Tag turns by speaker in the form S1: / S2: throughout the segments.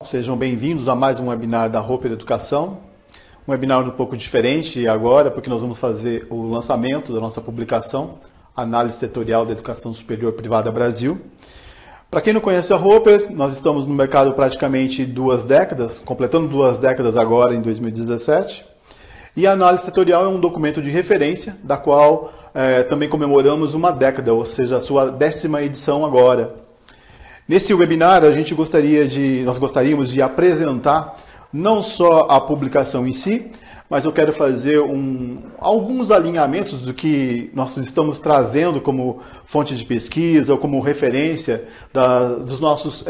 S1: Sejam bem-vindos a mais um webinar da Roper Educação. Um webinar um pouco diferente agora, porque nós vamos fazer o lançamento da nossa publicação, Análise Setorial da Educação Superior Privada Brasil. Para quem não conhece a Roper, nós estamos no mercado praticamente 2 décadas, completando 2 décadas agora em 2017. E a Análise Setorial é um documento de referência, da qual também comemoramos 1 década, ou seja, a sua 10ª edição agora. Nesse webinar, nós gostaríamos de apresentar não só a publicação em si, mas eu quero fazer alguns alinhamentos do que nós estamos trazendo como fonte de pesquisa ou como referência dos nossos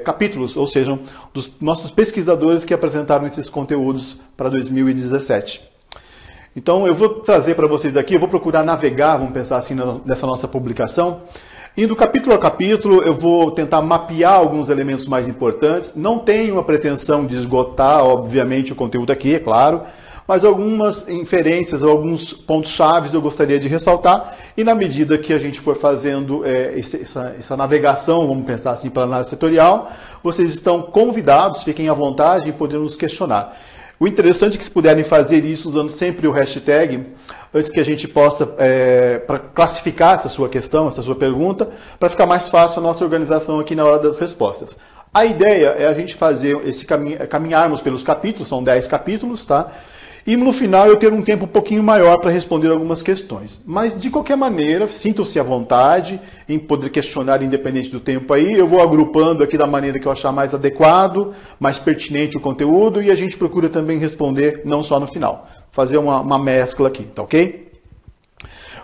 S1: capítulos, ou seja, dos nossos pesquisadores que apresentaram esses conteúdos para 2017. Então eu vou trazer para vocês aqui, eu vou procurar navegar, vamos pensar assim, nessa nossa publicação. Indo capítulo a capítulo, eu vou tentar mapear alguns elementos mais importantes. Não tenho a pretensão de esgotar, obviamente, o conteúdo aqui, é claro, mas algumas inferências, alguns pontos-chave eu gostaria de ressaltar. E na medida que a gente for fazendo essa navegação, vamos pensar assim, para a análise setorial, vocês estão convidados, fiquem à vontade em poder nos questionar. O interessante é que se puderem fazer isso usando sempre o hashtag, antes que a gente possa para classificar essa sua questão, essa sua pergunta, para ficar mais fácil a nossa organização aqui na hora das respostas. A ideia é a gente fazer caminharmos pelos capítulos, são 10 capítulos, tá? E no final eu ter um tempo um pouquinho maior para responder algumas questões. Mas de qualquer maneira, sintam-se à vontade em poder questionar independente do tempo aí. Eu vou agrupando aqui da maneira que eu achar mais adequado, mais pertinente o conteúdo, e a gente procura também responder não só no final. Fazer uma mescla aqui, tá ok?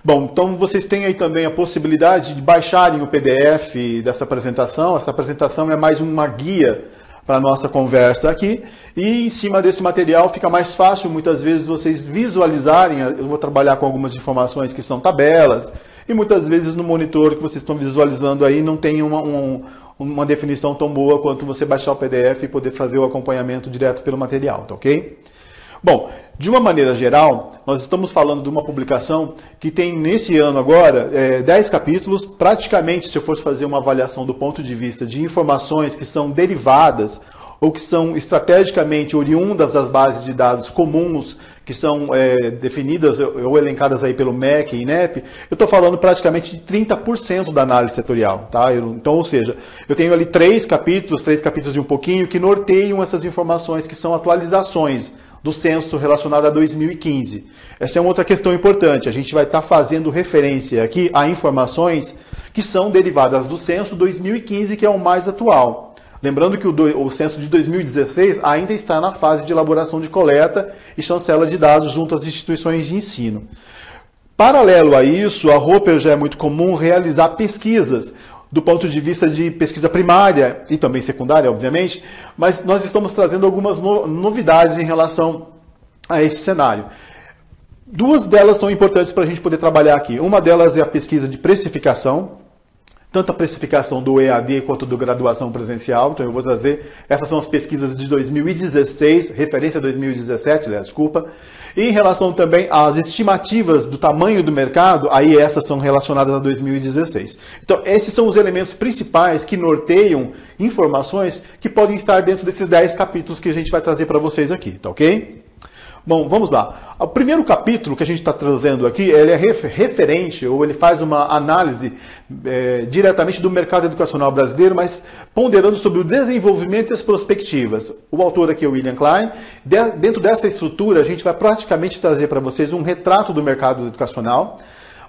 S1: Bom, então vocês têm aí também a possibilidade de baixarem o PDF dessa apresentação. Essa apresentação é mais uma guia para a nossa conversa aqui. E em cima desse material fica mais fácil, muitas vezes, vocês visualizarem. Eu vou trabalhar com algumas informações que são tabelas, e muitas vezes no monitor que vocês estão visualizando aí não tem uma definição tão boa quanto você baixar o PDF e poder fazer o acompanhamento direto pelo material, tá ok? Bom, de uma maneira geral, nós estamos falando de uma publicação que tem nesse ano agora 10 capítulos. Praticamente, se eu fosse fazer uma avaliação do ponto de vista de informações que são derivadas ou que são estrategicamente oriundas das bases de dados comuns, que são definidas ou elencadas aí pelo MEC e INEP, eu estou falando praticamente de 30% da análise setorial. Tá? Então, ou seja, eu tenho ali 3 capítulos e um pouquinho, que norteiam essas informações, que são atualizações do censo relacionado a 2015. Essa é uma outra questão importante. A gente vai estar fazendo referência aqui a informações que são derivadas do censo 2015, que é o mais atual. Lembrando que o censo de 2016 ainda está na fase de elaboração de coleta e chancela de dados junto às instituições de ensino. Paralelo a isso, a Roper já é muito comum realizar pesquisas do ponto de vista de pesquisa primária e também secundária, obviamente, mas nós estamos trazendo algumas novidades em relação a esse cenário. 2 delas são importantes para a gente poder trabalhar aqui. Uma delas é a pesquisa de precificação, tanto a precificação do EAD quanto do graduação presencial. Então eu vou trazer, essas são as pesquisas de 2016, referência a 2017, desculpa. E em relação também às estimativas do tamanho do mercado, aí essas são relacionadas a 2016. Então esses são os elementos principais que norteiam informações que podem estar dentro desses 10 capítulos que a gente vai trazer para vocês aqui, tá ok? Bom, vamos lá. O primeiro capítulo que a gente está trazendo aqui, ele é referente, ou ele faz uma análise diretamente do mercado educacional brasileiro, mas ponderando sobre o desenvolvimento e as perspectivas. O autor aqui é o William Klein. Dentro dessa estrutura, a gente vai praticamente trazer para vocês um retrato do mercado educacional,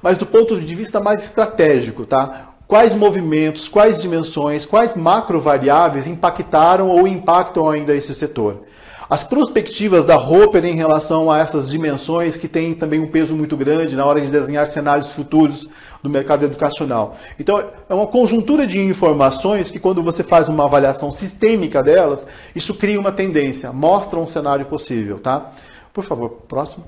S1: mas do ponto de vista mais estratégico, tá? Quais movimentos, quais dimensões, quais macrovariáveis impactaram ou impactam ainda esse setor? As perspectivas da Roper em relação a essas dimensões que têm também um peso muito grande na hora de desenhar cenários futuros do mercado educacional. Então, é uma conjuntura de informações que, quando você faz uma avaliação sistêmica delas, isso cria uma tendência, mostra um cenário possível, tá? Por favor, próximo.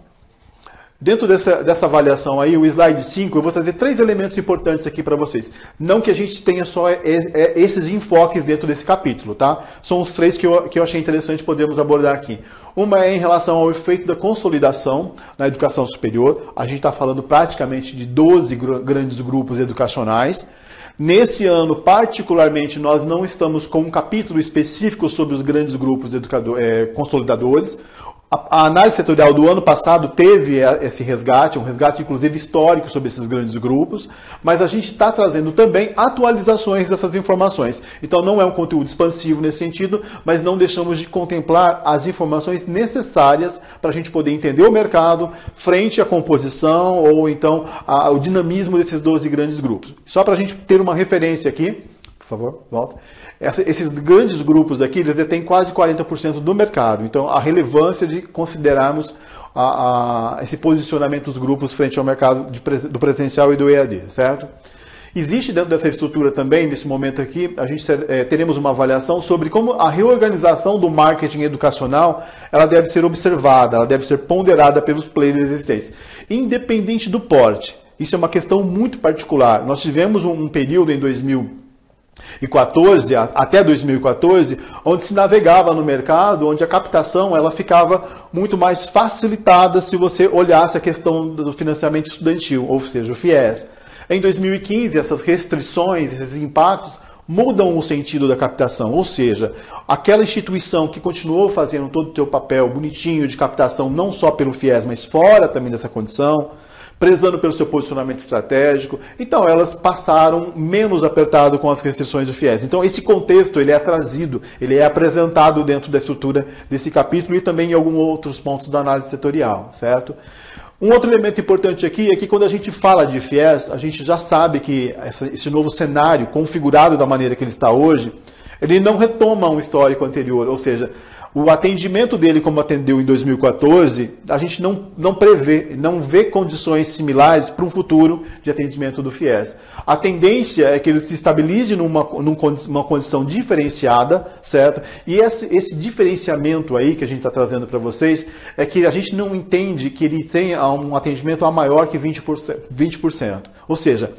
S1: Dentro dessa avaliação aí, o slide 5, eu vou trazer 3 elementos importantes aqui para vocês. Não que a gente tenha só esses enfoques dentro desse capítulo, tá? São os 3 que eu achei interessante podermos abordar aqui. Uma é em relação ao efeito da consolidação na educação superior. A gente está falando praticamente de 12 grandes grupos educacionais. Nesse ano, particularmente, nós não estamos com um capítulo específico sobre os grandes grupos consolidadores. A análise setorial do ano passado teve esse resgate, um resgate inclusive histórico sobre esses grandes grupos, mas a gente está trazendo também atualizações dessas informações. Então não é um conteúdo expansivo nesse sentido, mas não deixamos de contemplar as informações necessárias para a gente poder entender o mercado frente à composição ou então o dinamismo desses 12 grandes grupos. Só para a gente ter uma referência aqui, por favor, volta. Esses grandes grupos aqui, eles detêm quase 40% do mercado. Então, a relevância de considerarmos esse posicionamento dos grupos frente ao mercado do presencial e do EAD, certo? Existe dentro dessa estrutura também, nesse momento aqui, a gente teremos uma avaliação sobre como a reorganização do marketing educacional ela deve ser observada, ela deve ser ponderada pelos players existentes, independente do porte. Isso é uma questão muito particular. Nós tivemos um período em 2014, até 2014, onde se navegava no mercado, onde a captação ela ficava muito mais facilitada se você olhasse a questão do financiamento estudantil, ou seja, o FIES. Em 2015, essas restrições, esses impactos, mudam o sentido da captação, ou seja, aquela instituição que continuou fazendo todo o seu papel bonitinho de captação, não só pelo FIES, mas fora também dessa condição, prezando pelo seu posicionamento estratégico. Então, elas passaram menos apertado com as restrições do FIES. Então, esse contexto ele é trazido, ele é apresentado dentro da estrutura desse capítulo e também em alguns outros pontos da análise setorial, certo? Um outro elemento importante aqui é que quando a gente fala de FIES, a gente já sabe que esse novo cenário, configurado da maneira que ele está hoje, ele não retoma um histórico anterior, ou seja, o atendimento dele como atendeu em 2014, a gente não prevê, não vê condições similares para um futuro de atendimento do FIES. A tendência é que ele se estabilize numa condição diferenciada, certo? E esse diferenciamento aí que a gente está trazendo para vocês é que a gente não entende que ele tenha um atendimento a maior que 20%. Ou seja,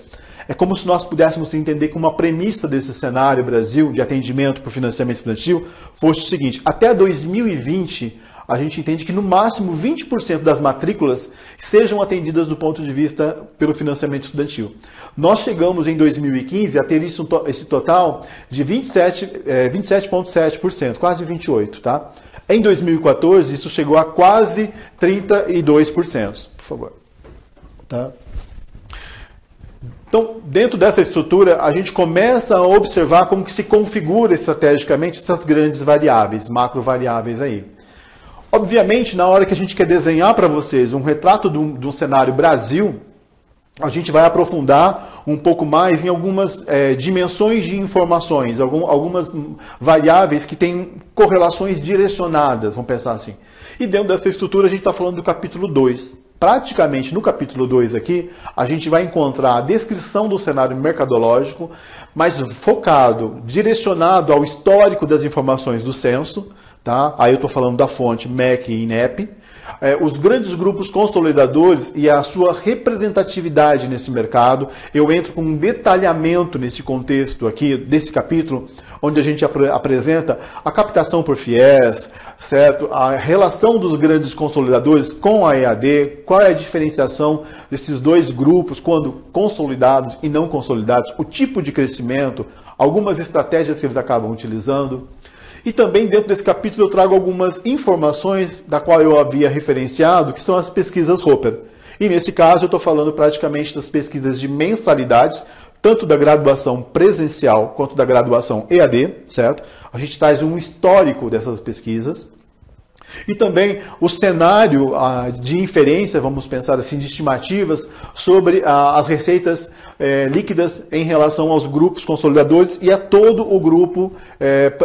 S1: é como se nós pudéssemos entender que uma premissa desse cenário Brasil de atendimento para o financiamento estudantil fosse o seguinte: até 2020, a gente entende que no máximo 20% das matrículas sejam atendidas do ponto de vista pelo financiamento estudantil. Nós chegamos em 2015 a ter esse total de 27,7%, quase 28%. Tá? Em 2014, isso chegou a quase 32%. Por favor. Tá? Então, dentro dessa estrutura, a gente começa a observar como que se configura estrategicamente essas grandes variáveis, macro variáveis aí. Obviamente, na hora que a gente quer desenhar para vocês um retrato de um cenário Brasil, a gente vai aprofundar um pouco mais em algumas dimensões de informações, algumas variáveis que têm correlações direcionadas, vamos pensar assim. E dentro dessa estrutura, a gente está falando do capítulo 2. Praticamente no capítulo 2 aqui, a gente vai encontrar a descrição do cenário mercadológico, mas focado, direcionado ao histórico das informações do censo, tá? Aí eu estou falando da fonte MEC e INEP, os grandes grupos consolidadores e a sua representatividade nesse mercado. Eu entro com um detalhamento nesse contexto aqui, desse capítulo, onde a gente apresenta a captação por FIES, certo? A relação dos grandes consolidadores com a EAD, qual é a diferenciação desses dois grupos quando consolidados e não consolidados, o tipo de crescimento, algumas estratégias que eles acabam utilizando. E também dentro desse capítulo eu trago algumas informações da qual eu havia referenciado, que são as pesquisas Roper. E nesse caso eu estou falando praticamente das pesquisas de mensalidades, tanto da graduação presencial quanto da graduação EAD, certo? A gente traz um histórico dessas pesquisas. E também o cenário de inferência, vamos pensar assim, de estimativas sobre as receitas líquidas em relação aos grupos consolidadores e a todo o grupo,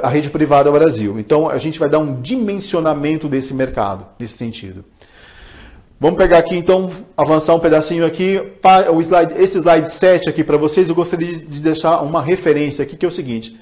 S1: a rede privada Brasil. Então a gente vai dar um dimensionamento desse mercado, nesse sentido. Vamos pegar aqui então, avançar um pedacinho aqui, esse slide 7 aqui para vocês, eu gostaria de deixar uma referência aqui, que é o seguinte: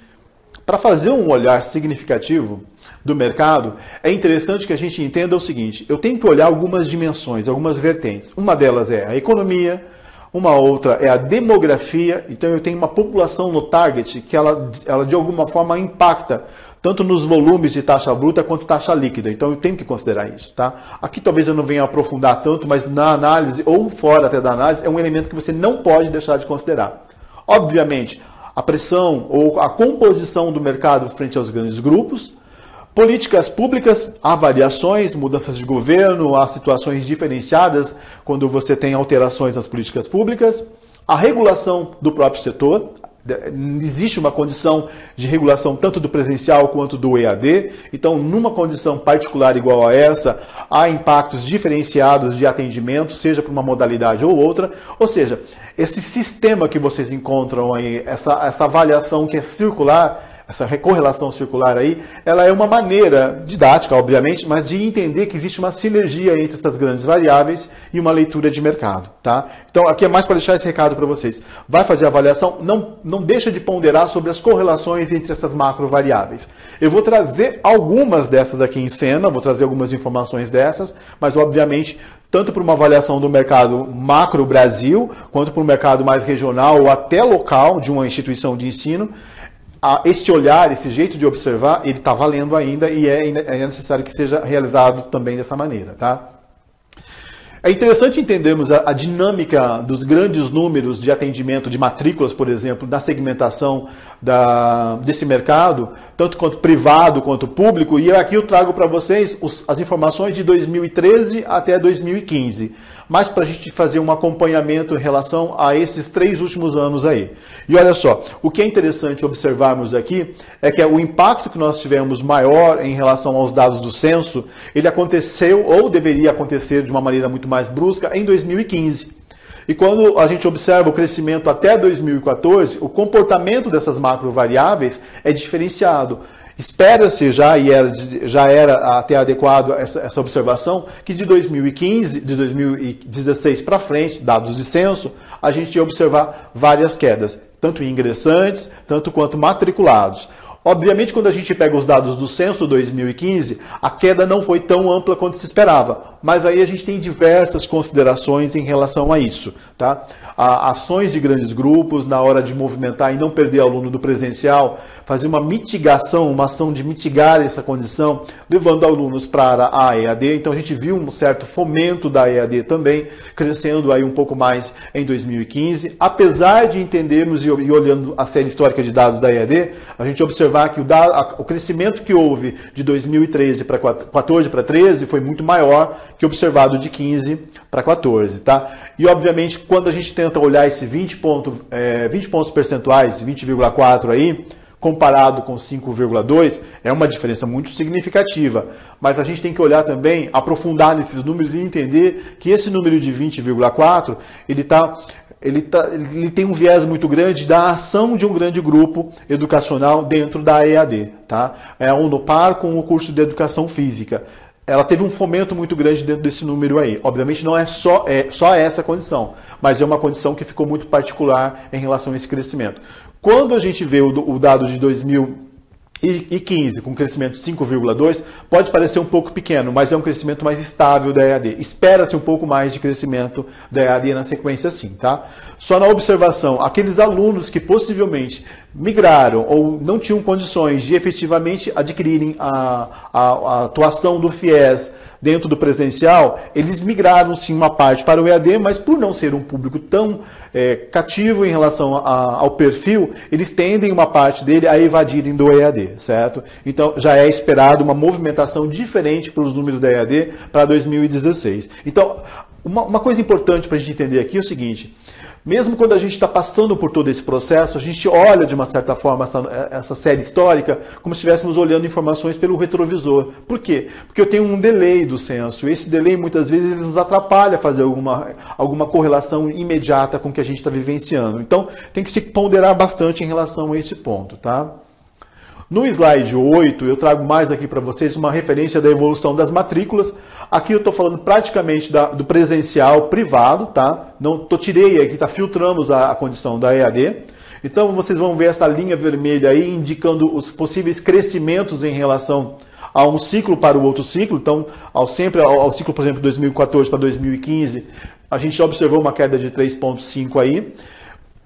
S1: para fazer um olhar significativo do mercado, é interessante que a gente entenda o seguinte: eu tenho que olhar algumas dimensões, algumas vertentes. Uma delas é a economia, uma outra é a demografia. Então eu tenho uma população no target que ela de alguma forma impacta tanto nos volumes de taxa bruta quanto taxa líquida. Então eu tenho que considerar isso. Tá? Aqui talvez eu não venha aprofundar tanto, mas na análise ou fora até da análise é um elemento que você não pode deixar de considerar. Obviamente, a pressão ou a composição do mercado frente aos grandes grupos, políticas públicas, avaliações, mudanças de governo, há situações diferenciadas quando você tem alterações nas políticas públicas, a regulação do próprio setor. Existe uma condição de regulação tanto do presencial quanto do EAD, então numa condição particular igual a essa, há impactos diferenciados de atendimento, seja por uma modalidade ou outra, ou seja, esse sistema que vocês encontram aí, essa avaliação que é circular, essa correlação circular aí, ela é uma maneira didática, obviamente, mas de entender que existe uma sinergia entre essas grandes variáveis e uma leitura de mercado, tá? Então, aqui é mais para deixar esse recado para vocês. Vai fazer a avaliação, não deixa de ponderar sobre as correlações entre essas macro variáveis. Eu vou trazer algumas dessas aqui em cena, vou trazer algumas informações dessas, mas, obviamente, tanto para uma avaliação do mercado macro Brasil, quanto para o mercado mais regional ou até local de uma instituição de ensino, este olhar, esse jeito de observar, ele está valendo ainda e é necessário que seja realizado também dessa maneira, tá? É interessante entendermos a dinâmica dos grandes números de atendimento de matrículas, por exemplo, da segmentação desse mercado, tanto quanto privado quanto público, e aqui eu trago para vocês as informações de 2013 até 2015, mas para a gente fazer um acompanhamento em relação a esses 3 últimos anos aí. E olha só, o que é interessante observarmos aqui é que o impacto que nós tivemos maior em relação aos dados do censo, ele aconteceu ou deveria acontecer de uma maneira muito mais brusca em 2015. E quando a gente observa o crescimento até 2014, o comportamento dessas macro variáveis é diferenciado. Espera-se já era até adequado essa observação, que de 2015, de 2016 para frente, dados de censo, a gente ia observar várias quedas, tanto em ingressantes, tanto quanto matriculados. Obviamente, quando a gente pega os dados do censo 2015, a queda não foi tão ampla quanto se esperava, mas aí a gente tem diversas considerações em relação a isso, tá? Ações de grandes grupos na hora de movimentar e não perder aluno do presencial, fazer uma mitigação, uma ação de mitigar essa condição, levando alunos para a EAD. Então a gente viu um certo fomento da EAD também, crescendo aí um pouco mais em 2015. Apesar de entendermos e olhando a série histórica de dados da EAD, a gente observar que o crescimento que houve de 2013 para 14 para 13 foi muito maior que observado de 15 para 14, tá? E obviamente quando a gente tenta olhar esse 20 pontos percentuais, 20,4 aí, comparado com 5,2, é uma diferença muito significativa. Mas a gente tem que olhar também, aprofundar nesses números e entender que esse número de 20,4, ele tem um viés muito grande da ação de um grande grupo educacional dentro da EAD, tá? É a Unopar com o curso de Educação Física. Ela teve um fomento muito grande dentro desse número aí. Obviamente não é só essa condição, mas é uma condição que ficou muito particular em relação a esse crescimento. Quando a gente vê o dado de 2015 com crescimento de 5,2, pode parecer um pouco pequeno, mas é um crescimento mais estável da EAD. Espera-se um pouco mais de crescimento da EAD na sequência sim, tá? Só na observação, aqueles alunos que possivelmente migraram ou não tinham condições de efetivamente adquirirem a atuação do FIES dentro do presencial, eles migraram sim uma parte para o EAD, mas por não ser um público tão cativo em relação ao perfil, eles tendem uma parte dele a evadirem do EAD, certo? Então já é esperado uma movimentação diferente para os números da EAD para 2016. Então, uma coisa importante para a gente entender aqui é o seguinte: mesmo quando a gente está passando por todo esse processo, a gente olha de uma certa forma essa série histórica como se estivéssemos olhando informações pelo retrovisor. Por quê? Porque eu tenho um delay do censo. E esse delay muitas vezes ele nos atrapalha a fazer alguma correlação imediata com o que a gente está vivenciando. Então tem que se ponderar bastante em relação a esse ponto, tá? No slide 8, eu trago mais aqui para vocês uma referência da evolução das matrículas. Aqui eu estou falando praticamente do presencial privado, tá? Tirei aqui, filtramos a condição da EAD. Então vocês vão ver essa linha vermelha aí indicando os possíveis crescimentos em relação a um ciclo para o outro ciclo. Então, ao ciclo, por exemplo, 2014 para 2015, a gente já observou uma queda de 3,5 aí.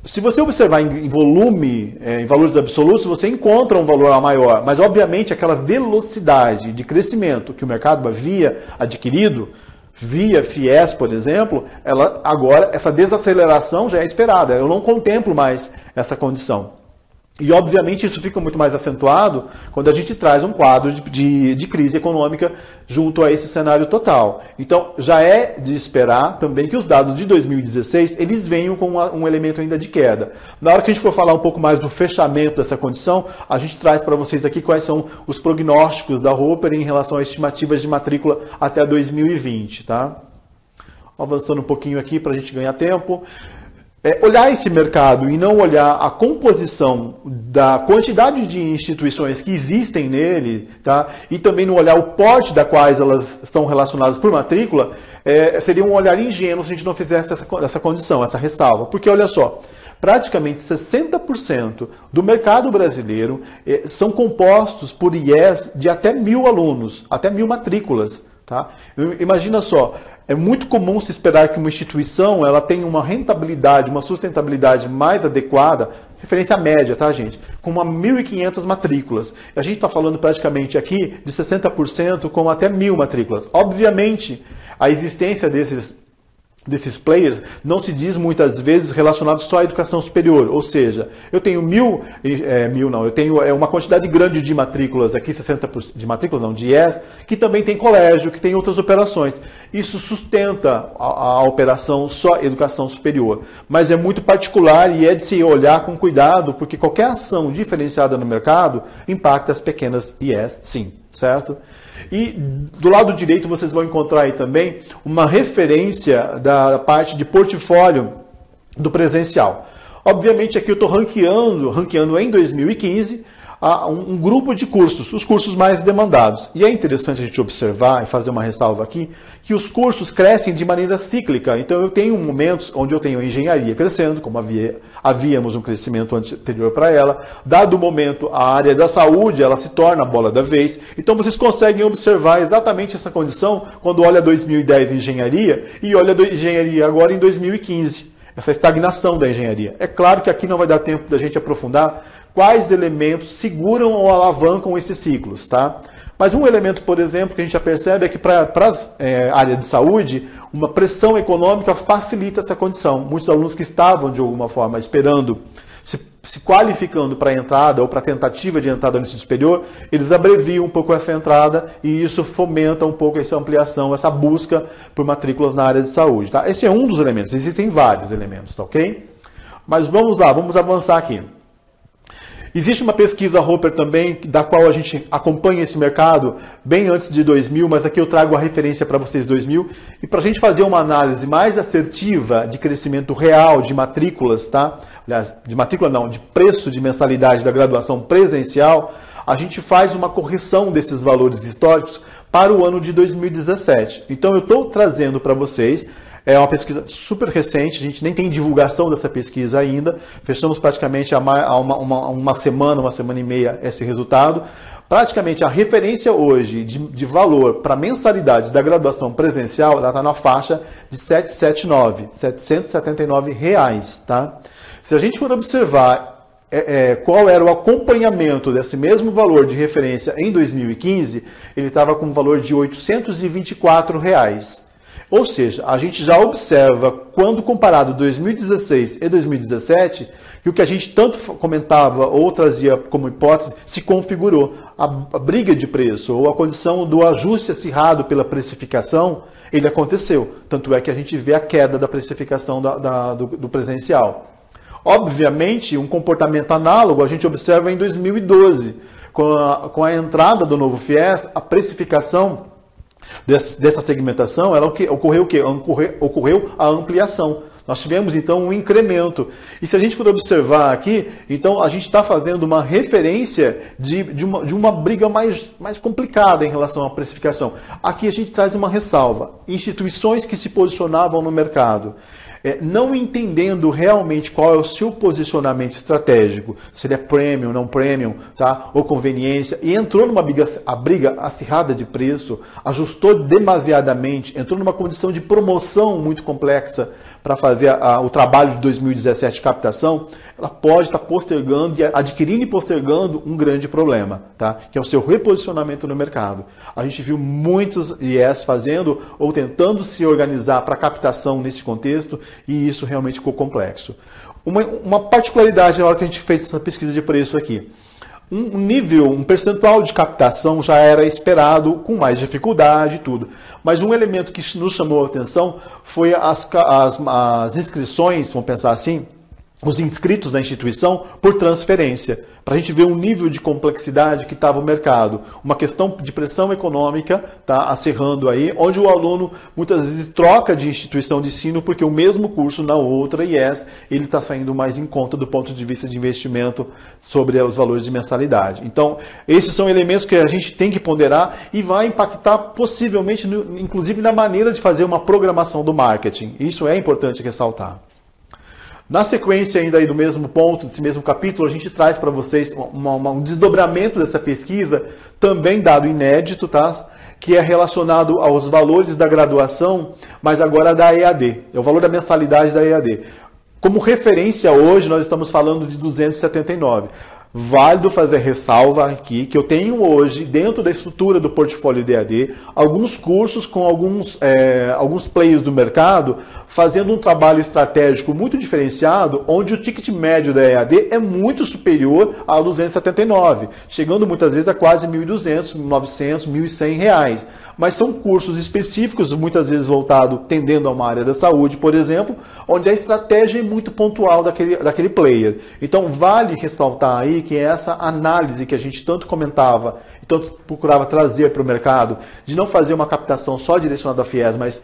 S1: Se você observar em volume, em valores absolutos, você encontra um valor maior. Mas, obviamente, aquela velocidade de crescimento que o mercado havia adquirido, via FIES, por exemplo, agora essa desaceleração já é esperada. Eu não contemplo mais essa condição. E, obviamente, isso fica muito mais acentuado quando a gente traz um quadro de crise econômica junto a esse cenário total. Então, já é de esperar também que os dados de 2016, eles venham com um elemento ainda de queda. Na hora que a gente for falar um pouco mais do fechamento dessa condição, a gente traz para vocês aqui quais são os prognósticos da Roper em relação a estimativas de matrícula até 2020. Tá? Avançando um pouquinho aqui para a gente ganhar tempo. Olhar esse mercado e não olhar a composição da quantidade de instituições que existem nele, tá? E também não olhar o porte da quais elas estão relacionadas por matrícula, seria um olhar ingênuo se a gente não fizesse essa condição, essa ressalva. Porque, olha só, praticamente 60% do mercado brasileiro são compostos por IES de até 1.000 alunos, até 1.000 matrículas. Tá? Imagina só, é muito comum se esperar que uma instituição ela tenha uma rentabilidade, uma sustentabilidade mais adequada, referência média, tá, gente? Com 1.500 matrículas. A gente está falando praticamente aqui de 60% com até 1.000 matrículas. Obviamente, a existência desses players não se diz muitas vezes relacionado só à educação superior, ou seja, eu tenho eu tenho uma quantidade grande de matrículas aqui, 60% de matrículas não, de IES, que também tem colégio, que tem outras operações. Isso sustenta a operação só educação superior, mas é muito particular e é de se olhar com cuidado, porque qualquer ação diferenciada no mercado impacta as pequenas IES, sim, certo? E do lado direito vocês vão encontrar aí também uma referência da parte de portfólio do presencial. Obviamente aqui eu estou ranqueando em 2015 um grupo de cursos, os cursos mais demandados. E é interessante a gente observar e fazer uma ressalva aqui, que os cursos crescem de maneira cíclica. Então eu tenho momentos onde eu tenho a engenharia crescendo, como havíamos um crescimento anterior para ela. Dado o momento, a área da saúde ela se torna a bola da vez. Então vocês conseguem observar exatamente essa condição quando olha 2010 em engenharia e olha a engenharia agora em 2015. Essa estagnação da engenharia. É claro que aqui não vai dar tempo da gente aprofundar quais elementos seguram ou alavancam esses ciclos, tá? Mas um elemento, por exemplo, que a gente já percebe é que para a área de saúde, uma pressão econômica facilita essa condição. Muitos alunos que estavam, de alguma forma, esperando, se qualificando para a entrada ou para a tentativa de entrada no ensino superior, eles abreviam um pouco essa entrada e isso fomenta um pouco essa ampliação, essa busca por matrículas na área de saúde, tá? Esse é um dos elementos, existem vários elementos, tá ok? Mas vamos lá, vamos avançar aqui. Existe uma pesquisa Roper também, da qual a gente acompanha esse mercado bem antes de 2000, mas aqui eu trago a referência para vocês 2000. E para a gente fazer uma análise mais assertiva de crescimento real de matrículas, tá? Aliás, de matrícula não, de preço de mensalidade da graduação presencial, a gente faz uma correção desses valores históricos para o ano de 2017. Então eu estou trazendo para vocês. É uma pesquisa super recente, a gente nem tem divulgação dessa pesquisa ainda. Fechamos praticamente há uma semana e meia esse resultado. Praticamente a referência hoje de valor para mensalidades da graduação presencial, ela está na faixa de R$ 779 reais, tá? Se a gente for observar qual era o acompanhamento desse mesmo valor de referência em 2015, ele estava com um valor de R$ 824 reais. Ou seja, a gente já observa, quando comparado 2016 e 2017, que o que a gente tanto comentava ou trazia como hipótese se configurou. A briga de preço ou a condição do ajuste acirrado pela precificação, ele aconteceu. Tanto é que a gente vê a queda da precificação do presencial. Obviamente, um comportamento análogo a gente observa em 2012. Com a entrada do novo FIES, a precificação dessa segmentação, ocorreu o quê? Ocorreu a ampliação. Nós tivemos, então, um incremento. E se a gente for observar aqui, então, a gente está fazendo uma referência de uma briga mais complicada em relação à precificação. Aqui a gente traz uma ressalva. Instituições que se posicionavam no mercado, não entendendo realmente qual é o seu posicionamento estratégico, se ele é premium, não premium, tá? Ou conveniência, e entrou numa briga acirrada de preço, ajustou demasiadamente, entrou numa condição de promoção muito complexa para fazer o trabalho de 2017 de captação, ela pode estar postergando, adquirindo e postergando um grande problema, tá? Que é o seu reposicionamento no mercado. A gente viu muitos IES fazendo ou tentando se organizar para captação nesse contexto, e isso realmente ficou complexo. Uma particularidade na hora que a gente fez essa pesquisa de preço aqui. Um percentual de captação já era esperado, com mais dificuldade e tudo. Mas um elemento que nos chamou a atenção foi as inscrições, vamos pensar assim, os inscritos na instituição por transferência, para a gente ver um nível de complexidade que estava o mercado. Uma questão de pressão econômica, tá, acerrando aí, onde o aluno muitas vezes troca de instituição de ensino porque o mesmo curso na outra IES, ele está saindo mais em conta do ponto de vista de investimento sobre os valores de mensalidade. Então, esses são elementos que a gente tem que ponderar e vai impactar possivelmente, inclusive na maneira de fazer uma programação do marketing. Isso é importante ressaltar. Na sequência ainda aí do mesmo ponto, desse mesmo capítulo, a gente traz para vocês um desdobramento dessa pesquisa, também dado inédito, tá? Que é relacionado aos valores da graduação, mas agora da EAD, é o valor da mensalidade da EAD. Como referência hoje, nós estamos falando de 279. Válido fazer ressalva aqui que eu tenho hoje, dentro da estrutura do portfólio DAD, alguns cursos com alguns players do mercado fazendo um trabalho estratégico muito diferenciado, onde o ticket médio da EAD é muito superior a 279, chegando muitas vezes a quase 1.200, 1.900, 1.100 reais. Mas são cursos específicos, muitas vezes voltados, tendendo a uma área da saúde, por exemplo, onde a estratégia é muito pontual daquele player. Então, vale ressaltar aí que essa análise que a gente tanto comentava e tanto procurava trazer para o mercado, de não fazer uma captação só direcionada à FIES, mas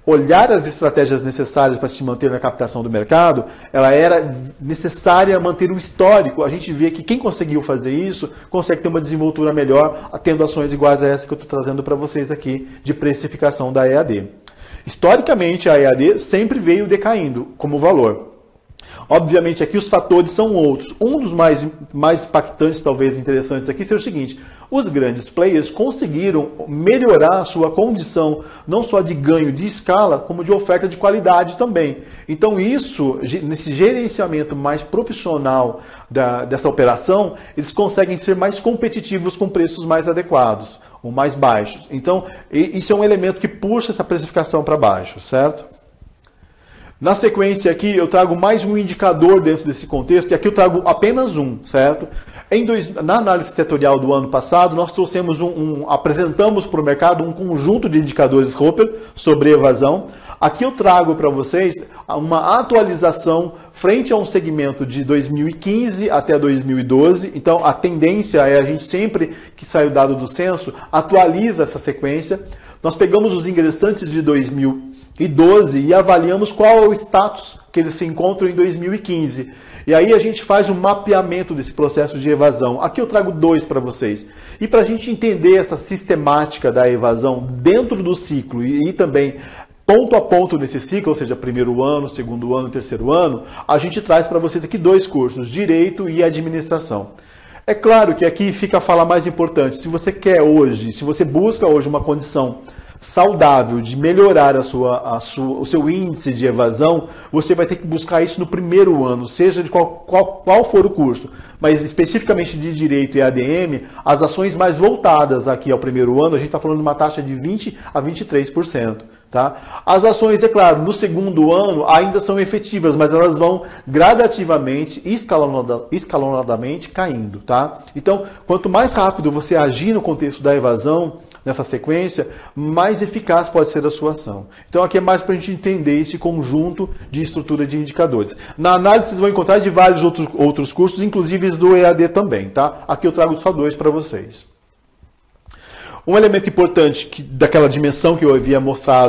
S1: olhar as estratégias necessárias para se manter na captação do mercado, ela era necessária manter um histórico. A gente vê que quem conseguiu fazer isso, consegue ter uma desenvoltura melhor, tendo ações iguais a essa que eu estou trazendo para vocês aqui, de precificação da EAD. Historicamente, a EAD sempre veio decaindo como valor. Obviamente, aqui os fatores são outros. Um dos mais impactantes, talvez interessantes aqui, seja o seguinte: os grandes players conseguiram melhorar a sua condição, não só de ganho de escala, como de oferta de qualidade também. Então isso, nesse gerenciamento mais profissional dessa operação, eles conseguem ser mais competitivos com preços mais adequados, ou mais baixos. Então, isso é um elemento que puxa essa precificação para baixo, certo? Na sequência aqui, eu trago mais um indicador dentro desse contexto, e aqui eu trago apenas um, certo? Na análise setorial do ano passado, nós trouxemos apresentamos para o mercado um conjunto de indicadores Roper sobre evasão. Aqui eu trago para vocês uma atualização frente a um segmento de 2015 até 2012. Então, a tendência é a gente sempre que sai o dado do censo, atualiza essa sequência. Nós pegamos os ingressantes de 2012 e avaliamos qual é o status que eles se encontram em 2015. E aí a gente faz um mapeamento desse processo de evasão. Aqui eu trago dois para vocês. E para a gente entender essa sistemática da evasão dentro do ciclo e também ponto a ponto nesse ciclo, ou seja, primeiro ano, segundo ano, terceiro ano, a gente traz para vocês aqui dois cursos, Direito e Administração. É claro que aqui fica a fala mais importante. Se você quer hoje, se você busca hoje uma condição saudável de melhorar o seu índice de evasão, você vai ter que buscar isso no primeiro ano, seja de qual for o curso. Mas especificamente de Direito e ADM, as ações mais voltadas aqui ao primeiro ano, a gente está falando de uma taxa de 20% a 23%. Tá? As ações, é claro, no segundo ano ainda são efetivas, mas elas vão gradativamente, escalonadamente caindo. Tá? Então, quanto mais rápido você agir no contexto da evasão, nessa sequência, mais eficaz pode ser a sua ação. Então aqui é mais para a gente entender esse conjunto de estrutura de indicadores. Na análise vocês vão encontrar de vários outros cursos, inclusive do EAD também. Tá? Aqui eu trago só dois para vocês. Um elemento importante daquela dimensão que eu havia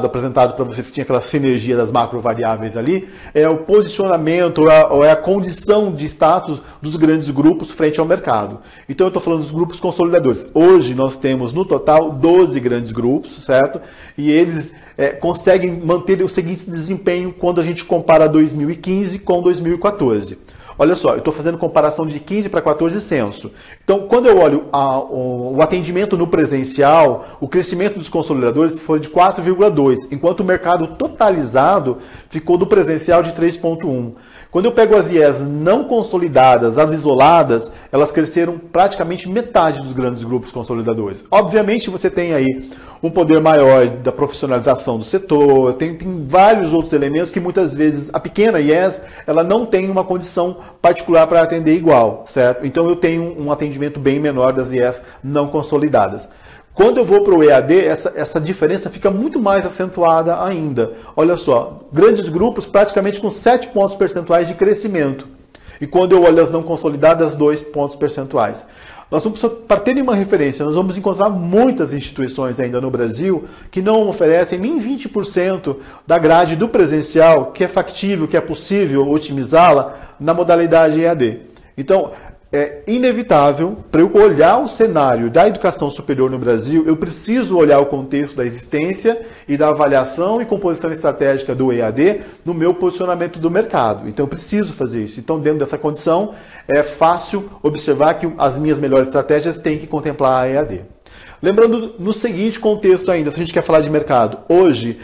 S1: apresentado para vocês, que tinha aquela sinergia das macrovariáveis ali, é o posicionamento, ou é a condição de status dos grandes grupos frente ao mercado. Então eu estou falando dos grupos consolidadores. Hoje nós temos no total 12 grandes grupos, certo? E eles conseguem manter o seguinte desempenho quando a gente compara 2015 com 2014. Olha só, eu estou fazendo comparação de 15 para 14 censo. Então, quando eu olho o atendimento no presencial, o crescimento dos consolidadores foi de 4,2, enquanto o mercado totalizado ficou do presencial de 3,1. Quando eu pego as IES não consolidadas, as isoladas, elas cresceram praticamente metade dos grandes grupos consolidadores. Obviamente você tem aí um poder maior da profissionalização do setor, tem vários outros elementos que muitas vezes a pequena IES ela não tem uma condição particular para atender igual, certo? Então eu tenho um atendimento bem menor das IES não consolidadas. Quando eu vou para o EAD, essa diferença fica muito mais acentuada ainda. Olha só, grandes grupos praticamente com 7 pontos percentuais de crescimento. E quando eu olho as não consolidadas, 2 pontos percentuais. Nós vamos, para terem uma referência, nós vamos encontrar muitas instituições ainda no Brasil que não oferecem nem 20% da grade do presencial, que é factível, que é possível otimizá-la na modalidade EAD. Então, é inevitável, para eu olhar o cenário da educação superior no Brasil, eu preciso olhar o contexto da existência e da avaliação e composição estratégica do EAD no meu posicionamento do mercado. Então eu preciso fazer isso. Então dentro dessa condição é fácil observar que as minhas melhores estratégias têm que contemplar a EAD. Lembrando no seguinte contexto ainda, se a gente quer falar de mercado, hoje,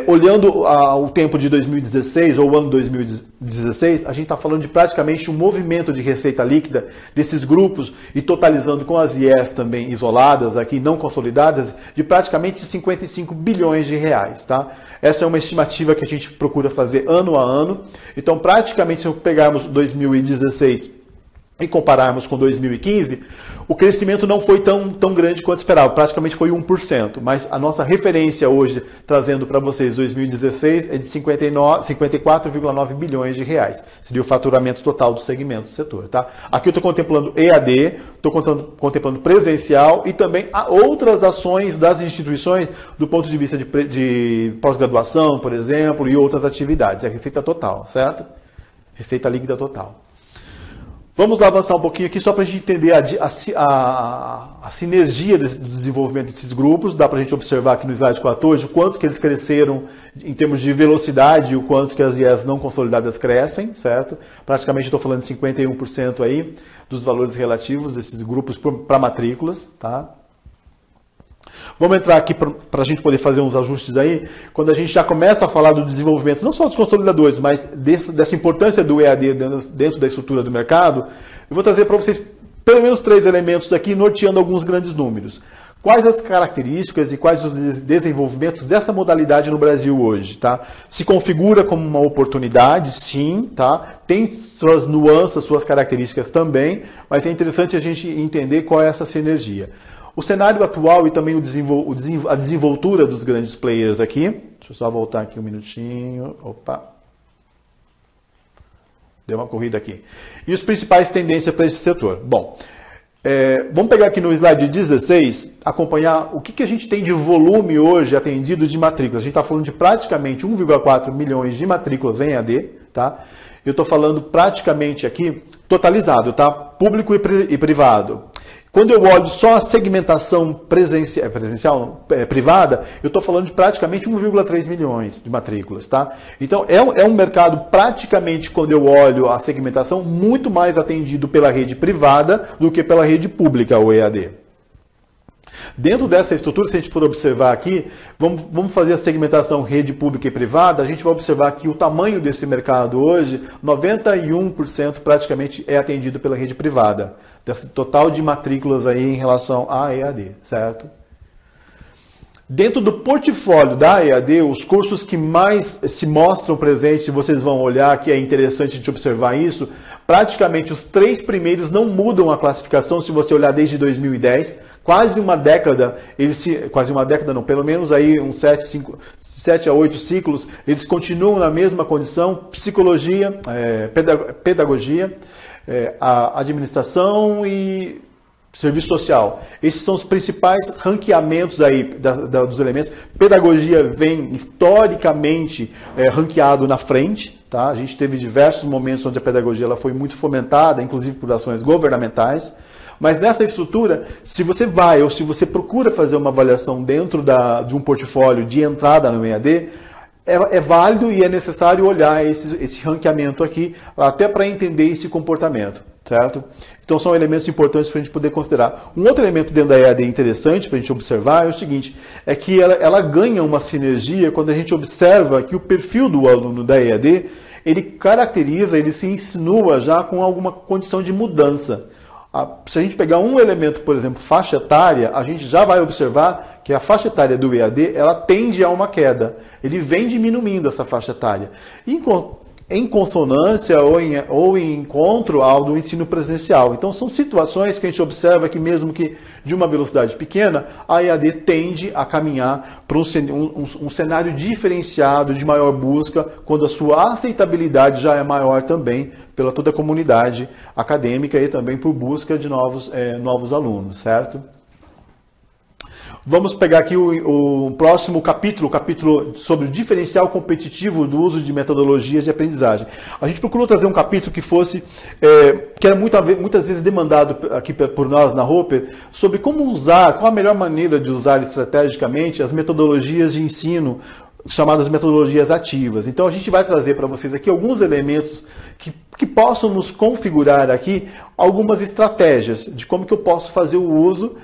S1: olhando o tempo de 2016 ou o ano 2016, a gente está falando de praticamente um movimento de receita líquida desses grupos e totalizando com as IES também isoladas, aqui não consolidadas, de praticamente 55 bilhões de reais. Tá? Essa é uma estimativa que a gente procura fazer ano a ano. Então, praticamente, se pegarmos 2016 e compararmos com 2015, o crescimento não foi tão grande quanto esperava, praticamente foi 1%, mas a nossa referência hoje, trazendo para vocês 2016, é de 54,9 bilhões de reais. Seria o faturamento total do segmento do setor. Tá? Aqui eu estou contemplando EAD, estou contemplando presencial e também outras ações das instituições do ponto de vista de pós-graduação, por exemplo, e outras atividades. É a receita total, certo? Receita líquida total. Vamos lá avançar um pouquinho aqui só para a gente entender a sinergia do desenvolvimento desses grupos. Dá para a gente observar aqui no slide 14 o quanto que eles cresceram em termos de velocidade e o quanto que as IES não consolidadas crescem, certo? Praticamente estou falando de 51% aí dos valores relativos desses grupos para matrículas, tá? Vamos entrar aqui para a gente poder fazer uns ajustes aí, quando a gente já começa a falar do desenvolvimento, não só dos consolidadores, mas dessa importância do EAD dentro da estrutura do mercado, eu vou trazer para vocês pelo menos 3 elementos aqui, norteando alguns grandes números. Quais as características e quais os desenvolvimentos dessa modalidade no Brasil hoje? Tá? Se configura como uma oportunidade, sim, tá? Tem suas nuances, suas características também, mas é interessante a gente entender qual é essa sinergia. O cenário atual e também a desenvoltura dos grandes players aqui. Deixa eu só voltar aqui um minutinho. Opa. Deu uma corrida aqui. E as principais tendências para esse setor. Bom, vamos pegar aqui no slide 16, acompanhar o que a gente tem de volume hoje atendido de matrículas. A gente está falando de praticamente 1,4 milhões de matrículas em EAD. Tá? Eu estou falando praticamente aqui totalizado, tá? Público e privado. Quando eu olho só a segmentação privada, eu estou falando de praticamente 1,3 milhões de matrículas. Tá? Então, é um mercado praticamente, quando eu olho a segmentação, muito mais atendido pela rede privada do que pela rede pública, o EAD. Dentro dessa estrutura, se a gente for observar aqui, vamos fazer a segmentação rede pública e privada, a gente vai observar que o tamanho desse mercado hoje, 91% praticamente é atendido pela rede privada. Desse total de matrículas aí em relação à EAD, certo? Dentro do portfólio da EAD, os cursos que mais se mostram presentes, vocês vão olhar que é interessante a gente observar isso, praticamente os 3 primeiros não mudam a classificação se você olhar desde 2010, quase uma década, pelo menos aí uns 7 a 8 ciclos, eles continuam na mesma condição, psicologia, pedagogia, a administração e serviço social. Esses são os principais ranqueamentos aí dos elementos. Pedagogia vem historicamente ranqueado na frente. Tá? A gente teve diversos momentos onde a pedagogia ela foi muito fomentada, inclusive por ações governamentais. Mas nessa estrutura, se você vai ou se você procura fazer uma avaliação dentro de um portfólio de entrada no EAD, é válido e é necessário olhar esse ranqueamento aqui, até para entender esse comportamento, certo? Então são elementos importantes para a gente poder considerar. Um outro elemento dentro da EAD interessante para a gente observar é o seguinte, é que ela ganha uma sinergia quando a gente observa que o perfil do aluno da EAD, ele caracteriza, ele se insinua já com alguma condição de mudança. Se a gente pegar um elemento, por exemplo, faixa etária, a gente já vai observar que a faixa etária do EAD, ela tende a uma queda. Ele vem diminuindo essa faixa etária. Em consonância ou em encontro ao do ensino presencial. Então, são situações que a gente observa que, mesmo que de uma velocidade pequena, a EAD tende a caminhar para um cenário diferenciado de maior busca, quando a sua aceitabilidade já é maior também pela toda a comunidade acadêmica e também por busca de novos alunos, certo? Vamos pegar aqui o próximo capítulo, o capítulo sobre o diferencial competitivo do uso de metodologias de aprendizagem. A gente procurou trazer um capítulo que fosse, que era muitas vezes demandado aqui por nós na Roper, sobre como usar, qual a melhor maneira de usar estrategicamente as metodologias de ensino, chamadas metodologias ativas. Então a gente vai trazer para vocês aqui alguns elementos que possam nos configurar aqui algumas estratégias de como que eu posso fazer o uso,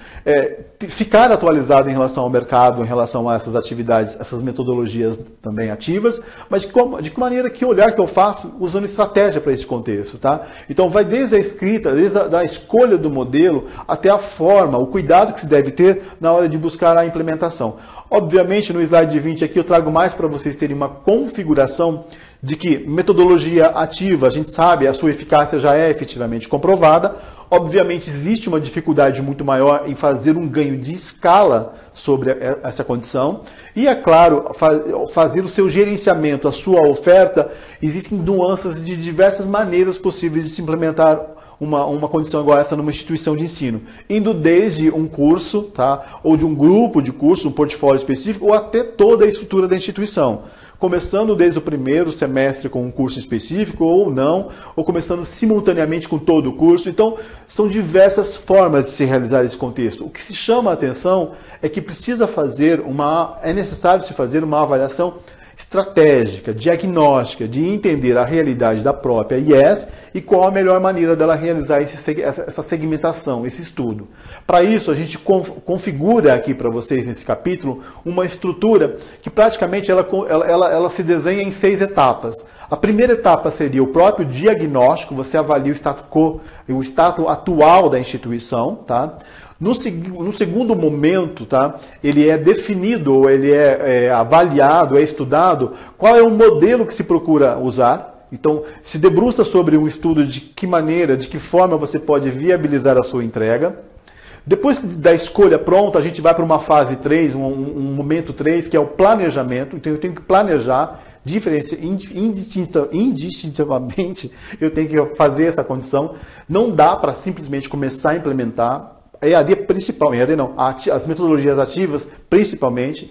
S1: ficar atualizado em relação ao mercado, em relação a essas atividades, essas metodologias também ativas, mas de que maneira, que olhar que eu faço usando estratégia para esse contexto, tá? Então vai desde a escrita, desde a escolha do modelo, até a forma, o cuidado que se deve ter na hora de buscar a implementação. Obviamente, no slide 20 aqui eu trago mais para vocês terem uma configuração de que metodologia ativa, a gente sabe, a sua eficácia já é efetivamente comprovada. Obviamente, existe uma dificuldade muito maior em fazer um ganho de escala sobre essa condição. E, é claro, fazer o seu gerenciamento, a sua oferta, existem nuances de diversas maneiras possíveis de se implementar uma condição igual a essa numa instituição de ensino, indo desde um curso, tá, ou de um grupo de cursos, um portfólio específico, ou até toda a estrutura da instituição. Começando desde o primeiro semestre com um curso específico ou não, ou começando simultaneamente com todo o curso. Então, são diversas formas de se realizar esse contexto. O que se chama a atenção é que é necessário se fazer uma avaliação estratégica, diagnóstica, de entender a realidade da própria IES e qual a melhor maneira dela realizar essa segmentação, esse estudo. Para isso, a gente configura aqui para vocês nesse capítulo uma estrutura que praticamente ela se desenha em 6 etapas. A primeira etapa seria o próprio diagnóstico, você avalia o status quo, o status atual da instituição, tá? No segundo momento, tá, ele é definido, ou ele é avaliado, é estudado, qual é o modelo que se procura usar. Então, se debruça sobre um estudo de que maneira, de que forma você pode viabilizar a sua entrega. Depois da escolha pronta, a gente vai para uma fase 3, um momento 3, que é o planejamento. Então, eu tenho que planejar, indistintivamente, eu tenho que fazer essa condição. Não dá para simplesmente começar a implementar. EAD principal, EAD não, as metodologias ativas principalmente.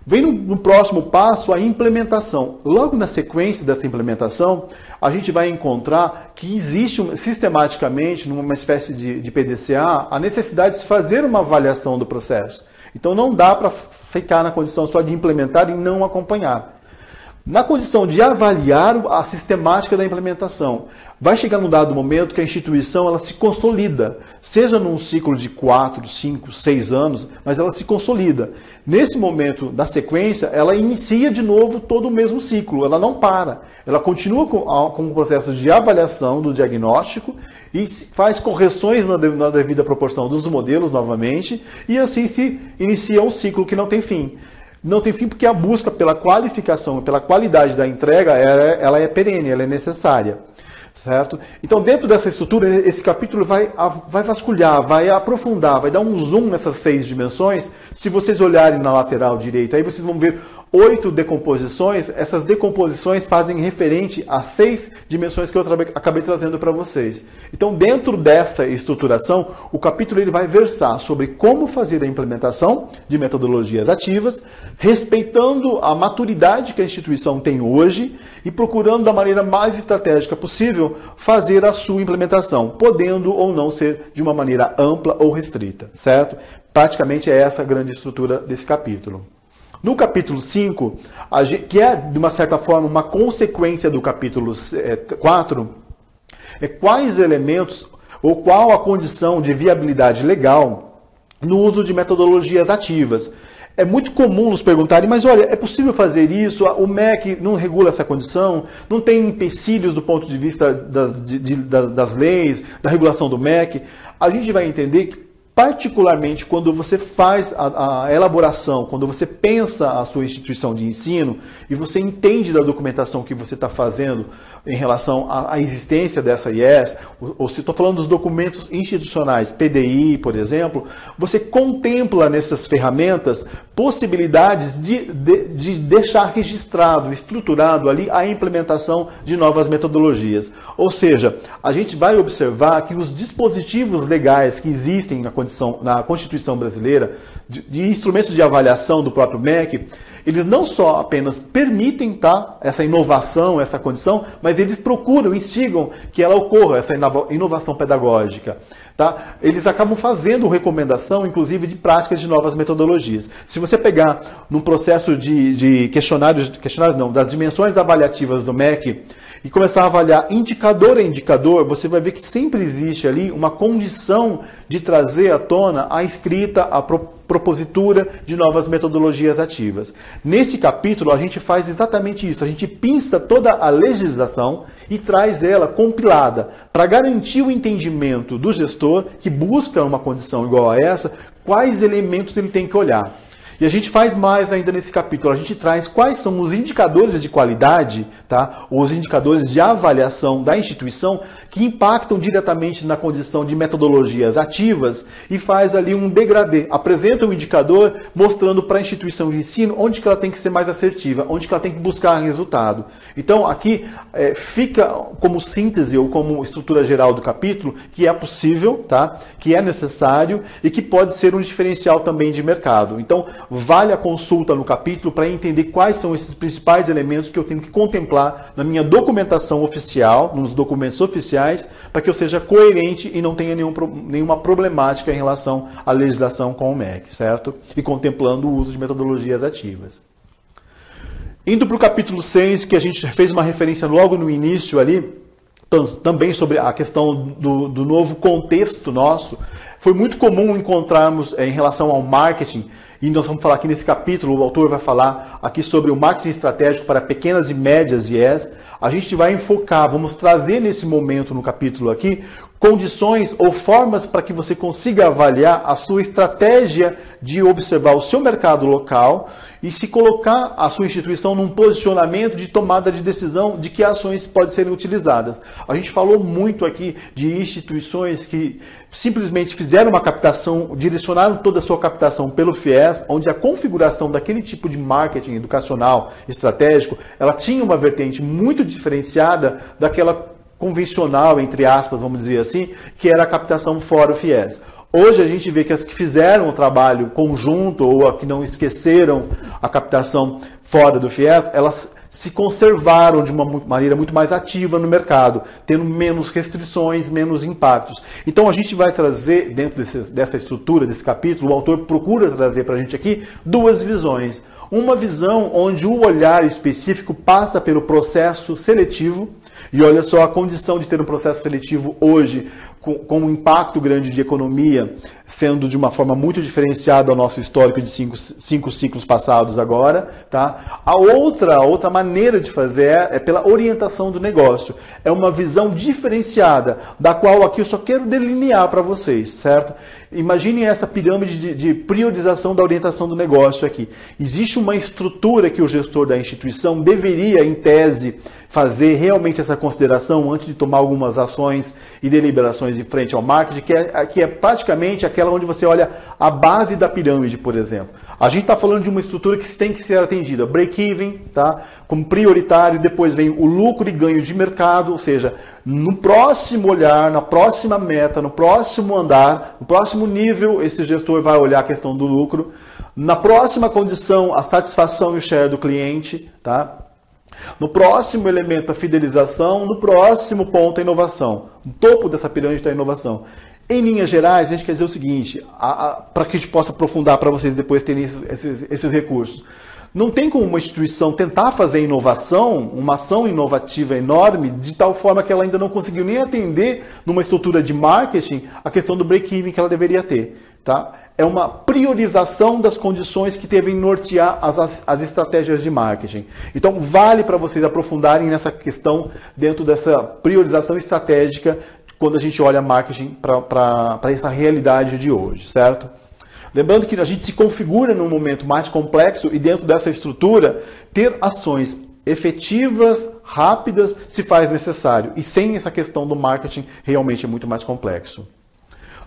S1: Vem no próximo passo a implementação. Logo na sequência dessa implementação, a gente vai encontrar que existe sistematicamente, numa espécie de PDCA, a necessidade de se fazer uma avaliação do processo. Então não dá para ficar na condição só de implementar e não acompanhar. Na condição de avaliar a sistemática da implementação, vai chegar num dado momento que a instituição ela se consolida, seja num ciclo de 4, 5, 6 anos, mas ela se consolida. Nesse momento da sequência, ela inicia de novo todo o mesmo ciclo, ela não para. Ela continua com o processo de avaliação do diagnóstico e faz correções na devida proporção dos modelos novamente, e assim se inicia um ciclo que não tem fim. Não tem fim porque a busca pela qualificação e pela qualidade da entrega, ela é perene, ela é necessária. Certo? Então, dentro dessa estrutura, esse capítulo vai vasculhar, vai aprofundar, vai dar um zoom nessas 6 dimensões. Se vocês olharem na lateral direita, aí vocês vão ver 8 decomposições. Essas decomposições fazem referente a 6 dimensões que eu acabei trazendo para vocês. Então, dentro dessa estruturação, o capítulo ele vai versar sobre como fazer a implementação de metodologias ativas, respeitando a maturidade que a instituição tem hoje e procurando da maneira mais estratégica possível fazer a sua implementação, podendo ou não ser de uma maneira ampla ou restrita, certo? Praticamente é essa a grande estrutura desse capítulo. No capítulo 5, que é de uma certa forma uma consequência do capítulo 4, quais elementos ou qual a condição de viabilidade legal no uso de metodologias ativas. É muito comum nos perguntarem, mas olha, é possível fazer isso? O MEC não regula essa condição? Não tem empecilhos do ponto de vista das leis, da regulação do MEC? A gente vai entender que, particularmente quando você faz a elaboração, quando você pensa a sua instituição de ensino e você entende da documentação que você está fazendo em relação à existência dessa IES, ou se estou falando dos documentos institucionais, PDI, por exemplo, você contempla nessas ferramentas possibilidades de deixar registrado, estruturado ali a implementação de novas metodologias. Ou seja, a gente vai observar que os dispositivos legais que existem na Constituição brasileira, de instrumentos de avaliação do próprio MEC, eles não só apenas permitem essa inovação, essa condição, mas eles procuram, instigam que ela ocorra, essa inovação pedagógica. Tá? Eles acabam fazendo recomendação, inclusive, de práticas de novas metodologias. Se você pegar num processo de questionários não, das dimensões avaliativas do MEC, e começar a avaliar indicador a indicador, você vai ver que sempre existe ali uma condição de trazer à tona a escrita, a propositura de novas metodologias ativas. Nesse capítulo, a gente faz exatamente isso. A gente pinça toda a legislação e traz ela compilada para garantir o entendimento do gestor que busca uma condição igual a essa, quais elementos ele tem que olhar. E a gente faz mais ainda nesse capítulo, a gente traz quais são os indicadores de qualidade, tá? Os indicadores de avaliação da instituição que impactam diretamente na condição de metodologias ativas e faz ali um degradê, apresenta um indicador mostrando para a instituição de ensino onde que ela tem que ser mais assertiva, onde que ela tem que buscar resultado. Então aqui fica como síntese ou como estrutura geral do capítulo que é possível, tá? Que é necessário e que pode ser um diferencial também de mercado. Então, vale a consulta no capítulo para entender quais são esses principais elementos que eu tenho que contemplar na minha documentação oficial, nos documentos oficiais, para que eu seja coerente e não tenha nenhuma problemática em relação à legislação com o MEC, certo? E contemplando o uso de metodologias ativas. Indo para o capítulo 6, que a gente fez uma referência logo no início ali, também sobre a questão do novo contexto nosso, foi muito comum encontrarmos em relação ao marketing, e nós vamos falar aqui nesse capítulo, o autor vai falar aqui sobre o marketing estratégico para pequenas e médias IES. A gente vai enfocar, vamos trazer nesse momento no capítulo aqui, condições ou formas para que você consiga avaliar a sua estratégia de observar o seu mercado local e se colocar a sua instituição num posicionamento de tomada de decisão de que ações podem ser utilizadas. A gente falou muito aqui de instituições que simplesmente fizeram uma captação, direcionaram toda a sua captação pelo FIES, onde a configuração daquele tipo de marketing educacional estratégico, ela tinha uma vertente muito diferenciada daquela convencional, entre aspas, vamos dizer assim, que era a captação fora o FIES. Hoje a gente vê que as que fizeram o trabalho conjunto ou as que não esqueceram a captação fora do FIES, elas se conservaram de uma maneira muito mais ativa no mercado, tendo menos restrições, menos impactos. Então a gente vai trazer, dentro dessa estrutura, desse capítulo, o autor procura trazer para a gente aqui duas visões. Uma visão onde o olhar específico passa pelo processo seletivo, e olha só a condição de ter um processo seletivo hoje, com um impacto grande de economia, sendo de uma forma muito diferenciada ao nosso histórico de cinco ciclos passados agora. Tá? A outra maneira de fazer é pela orientação do negócio. É uma visão diferenciada, da qual aqui eu só quero delinear para vocês, certo? Imaginem essa pirâmide de priorização da orientação do negócio aqui. Existe uma estrutura que o gestor da instituição deveria, em tese, fazer realmente essa consideração antes de tomar algumas ações e deliberações em frente ao marketing, que é praticamente aquela onde você olha a base da pirâmide, por exemplo. A gente está falando de uma estrutura que tem que ser atendida, break-even, tá? Como prioritário, depois vem o lucro e ganho de mercado, ou seja, no próximo olhar, na próxima meta, no próximo andar, no próximo nível, esse gestor vai olhar a questão do lucro. Na próxima condição, a satisfação e o share do cliente, tá? No próximo elemento, a fidelização. No próximo ponto, a inovação. No topo dessa pirâmide está a inovação. Em linhas gerais, a gente quer dizer o seguinte, para que a gente possa aprofundar para vocês depois terem esses recursos. Não tem como uma instituição tentar fazer inovação, uma ação inovativa enorme, de tal forma que ela ainda não conseguiu nem atender, numa estrutura de marketing, a questão do break-even que ela deveria ter. Tá? é uma priorização das condições que devem nortear as estratégias de marketing. Então, vale para vocês aprofundarem nessa questão dentro dessa priorização estratégica quando a gente olha marketing para essa realidade de hoje, certo? Lembrando que a gente se configura num momento mais complexo e dentro dessa estrutura, ter ações efetivas, rápidas, se faz necessário. E sem essa questão do marketing, realmente é muito mais complexo.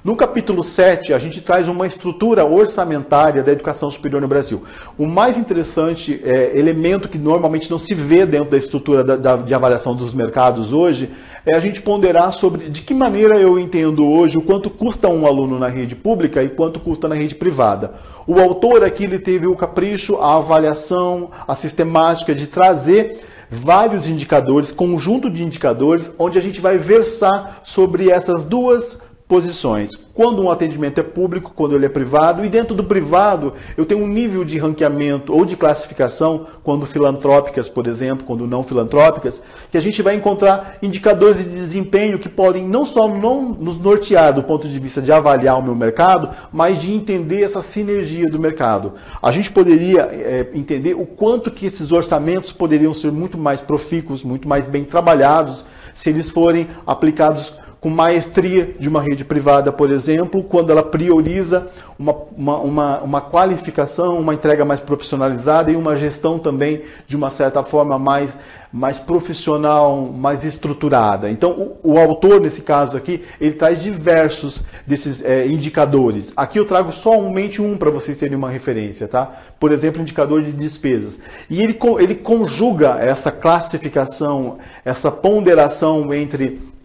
S1: No capítulo 7, a gente traz uma estrutura orçamentária da educação superior no Brasil. O mais interessante elemento que normalmente não se vê dentro da estrutura de avaliação dos mercados hoje é a gente ponderar sobre de que maneira eu entendo hoje o quanto custa um aluno na rede pública e quanto custa na rede privada. O autor aqui ele teve o capricho, a avaliação, a sistemática de trazer vários indicadores, conjunto de indicadores, onde a gente vai versar sobre essas duas posições. Quando um atendimento é público, quando ele é privado, e dentro do privado eu tenho um nível de ranqueamento ou de classificação, quando filantrópicas, por exemplo, quando não filantrópicas, que a gente vai encontrar indicadores de desempenho que podem não só nos nortear do ponto de vista de avaliar o meu mercado, mas de entender essa sinergia do mercado. A gente poderia entender o quanto que esses orçamentos poderiam ser muito mais profícuos, muito mais bem trabalhados, se eles forem aplicados com maestria de uma rede privada, por exemplo, quando ela prioriza uma qualificação, uma entrega mais profissionalizada e uma gestão também de uma certa forma mais profissional, mais estruturada. Então, o autor, nesse caso aqui, ele traz diversos desses indicadores. Aqui eu trago somente um para vocês terem uma referência, tá? Por exemplo, indicador de despesas. E ele conjuga essa classificação, essa ponderação entre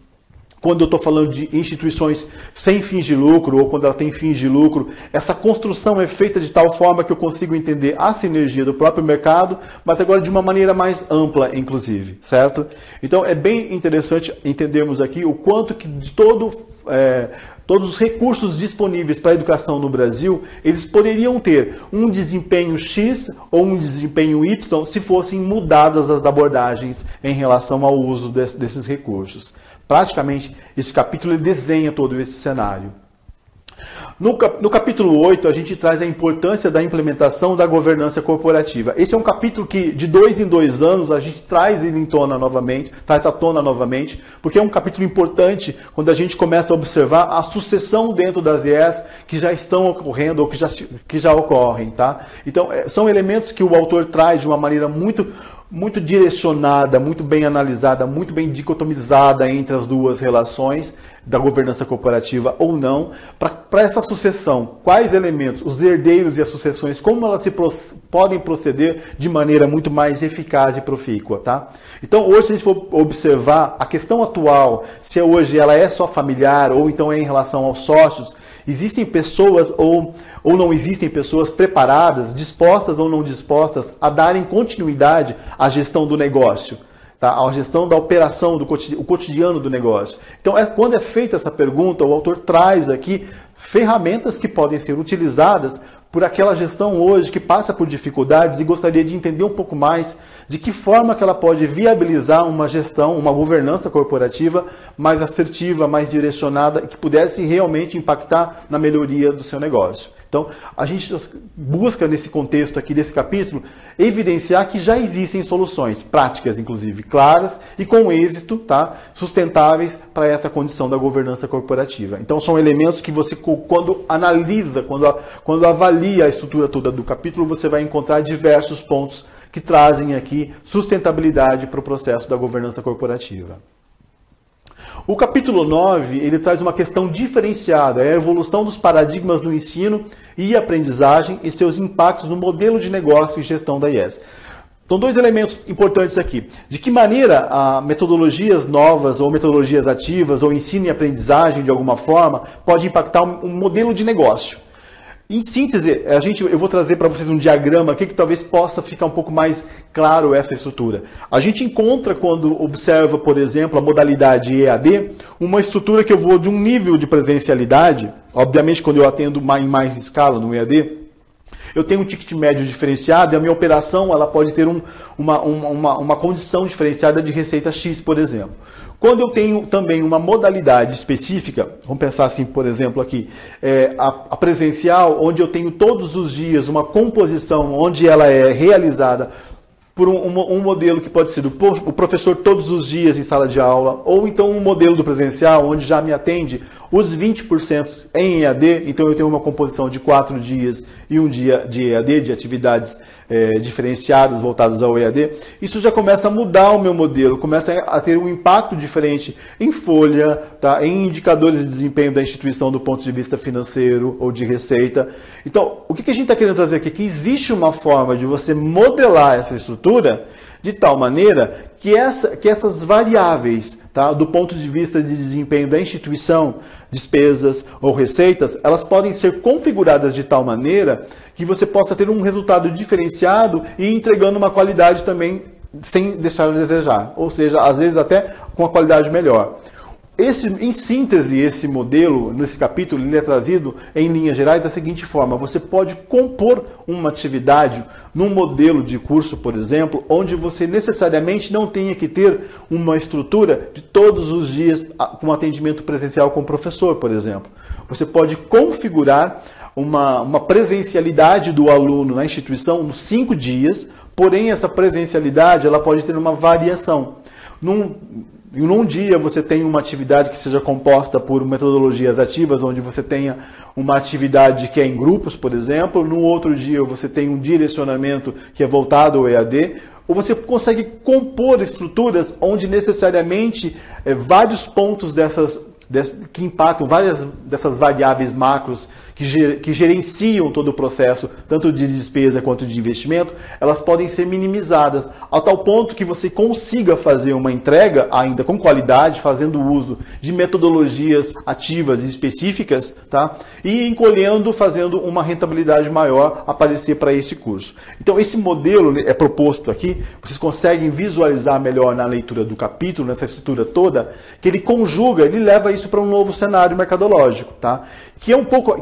S1: quando eu estou falando de instituições sem fins de lucro ou quando ela tem fins de lucro, essa construção é feita de tal forma que eu consigo entender a sinergia do próprio mercado, mas agora de uma maneira mais ampla, inclusive, certo? Então é bem interessante entendermos aqui o quanto que de todos os recursos disponíveis para a educação no Brasil, eles poderiam ter um desempenho X ou um desempenho Y se fossem mudadas as abordagens em relação ao uso desses recursos. Praticamente, esse capítulo ele desenha todo esse cenário. No capítulo 8, a gente traz a importância da implementação da governança corporativa. Esse é um capítulo que, de 2 em 2 anos, a gente traz ele traz à tona novamente, porque é um capítulo importante quando a gente começa a observar a sucessão dentro das IES que já estão ocorrendo ou que já ocorrem. Tá? Então, são elementos que o autor traz de uma maneira muito direcionada, muito bem analisada, muito bem dicotomizada entre as duas relações da governança corporativa ou não, para essa sucessão, quais elementos, os herdeiros e as sucessões, como elas podem proceder de maneira muito mais eficaz e profícua, tá? Então, hoje, se a gente for observar a questão atual, se hoje ela é só familiar ou então é em relação aos sócios, existem pessoas ou não existem pessoas preparadas, dispostas ou não dispostas a darem continuidade à gestão do negócio, tá? À gestão da operação, o cotidiano do negócio. Então, quando é feita essa pergunta, o autor traz aqui ferramentas que podem ser utilizadas por aquela gestão hoje que passa por dificuldades e gostaria de entender um pouco mais de que forma que ela pode viabilizar uma gestão, uma governança corporativa mais assertiva, mais direcionada, que pudesse realmente impactar na melhoria do seu negócio. Então, a gente busca nesse contexto aqui desse capítulo evidenciar que já existem soluções práticas, inclusive claras e com êxito, tá, sustentáveis para essa condição da governança corporativa. Então, são elementos que você, quando analisa, quando avalia a estrutura toda do capítulo, você vai encontrar diversos pontos que trazem aqui sustentabilidade para o processo da governança corporativa. O capítulo 9, ele traz uma questão diferenciada, é a evolução dos paradigmas do ensino e aprendizagem e seus impactos no modelo de negócio e gestão da IES. São 2 elementos importantes aqui. De que maneira metodologias novas ou metodologias ativas ou ensino e aprendizagem, de alguma forma, pode impactar um modelo de negócio. Em síntese, eu vou trazer para vocês um diagrama aqui que talvez possa ficar um pouco mais claro essa estrutura. A gente encontra, quando observa, por exemplo, a modalidade EAD, uma estrutura que eu vou de um nível de presencialidade, obviamente quando eu atendo em mais escala no EAD, eu tenho um ticket médio diferenciado e a minha operação ela pode ter uma condição diferenciada de receita X, por exemplo. Quando eu tenho também uma modalidade específica, vamos pensar assim, por exemplo, aqui, a presencial, onde eu tenho todos os dias uma composição onde ela é realizada por um modelo que pode ser o professor todos os dias em sala de aula, ou então um modelo do presencial, onde já me atende os 20% em EAD, então eu tenho uma composição de 4 dias e um dia de EAD, de atividades diferenciadas voltadas ao EAD. Isso já começa a mudar o meu modelo, começa a ter um impacto diferente em folha, tá? Em indicadores de desempenho da instituição do ponto de vista financeiro ou de receita. Então, o que a gente está querendo trazer aqui? Que existe uma forma de você modelar essa estrutura de tal maneira que essas variáveis, tá, do ponto de vista de desempenho da instituição, despesas ou receitas, elas podem ser configuradas de tal maneira que você possa ter um resultado diferenciado e entregando uma qualidade também sem deixar de desejar, ou seja, às vezes até com uma qualidade melhor. Em síntese, esse modelo, nesse capítulo, ele é trazido em linhas gerais da seguinte forma: você pode compor uma atividade num modelo de curso, por exemplo, onde você necessariamente não tenha que ter uma estrutura de todos os dias com atendimento presencial com o professor, por exemplo. Você pode configurar uma presencialidade do aluno na instituição nos 5 dias, porém essa presencialidade ela pode ter uma variação. Num dia você tem uma atividade que seja composta por metodologias ativas, onde você tenha uma atividade que é em grupos, por exemplo. No outro dia você tem um direcionamento que é voltado ao EAD. Ou você consegue compor estruturas onde necessariamente vários pontos que impactam, várias dessas variáveis macros que gerenciam todo o processo, tanto de despesa quanto de investimento, elas podem ser minimizadas, a tal ponto que você consiga fazer uma entrega ainda com qualidade, fazendo uso de metodologias ativas e específicas, tá? E encolhendo, fazendo uma rentabilidade maior aparecer para esse curso. Então esse modelo é proposto aqui, vocês conseguem visualizar melhor na leitura do capítulo, nessa estrutura toda, que ele conjuga, ele leva isso para um novo cenário mercadológico, tá?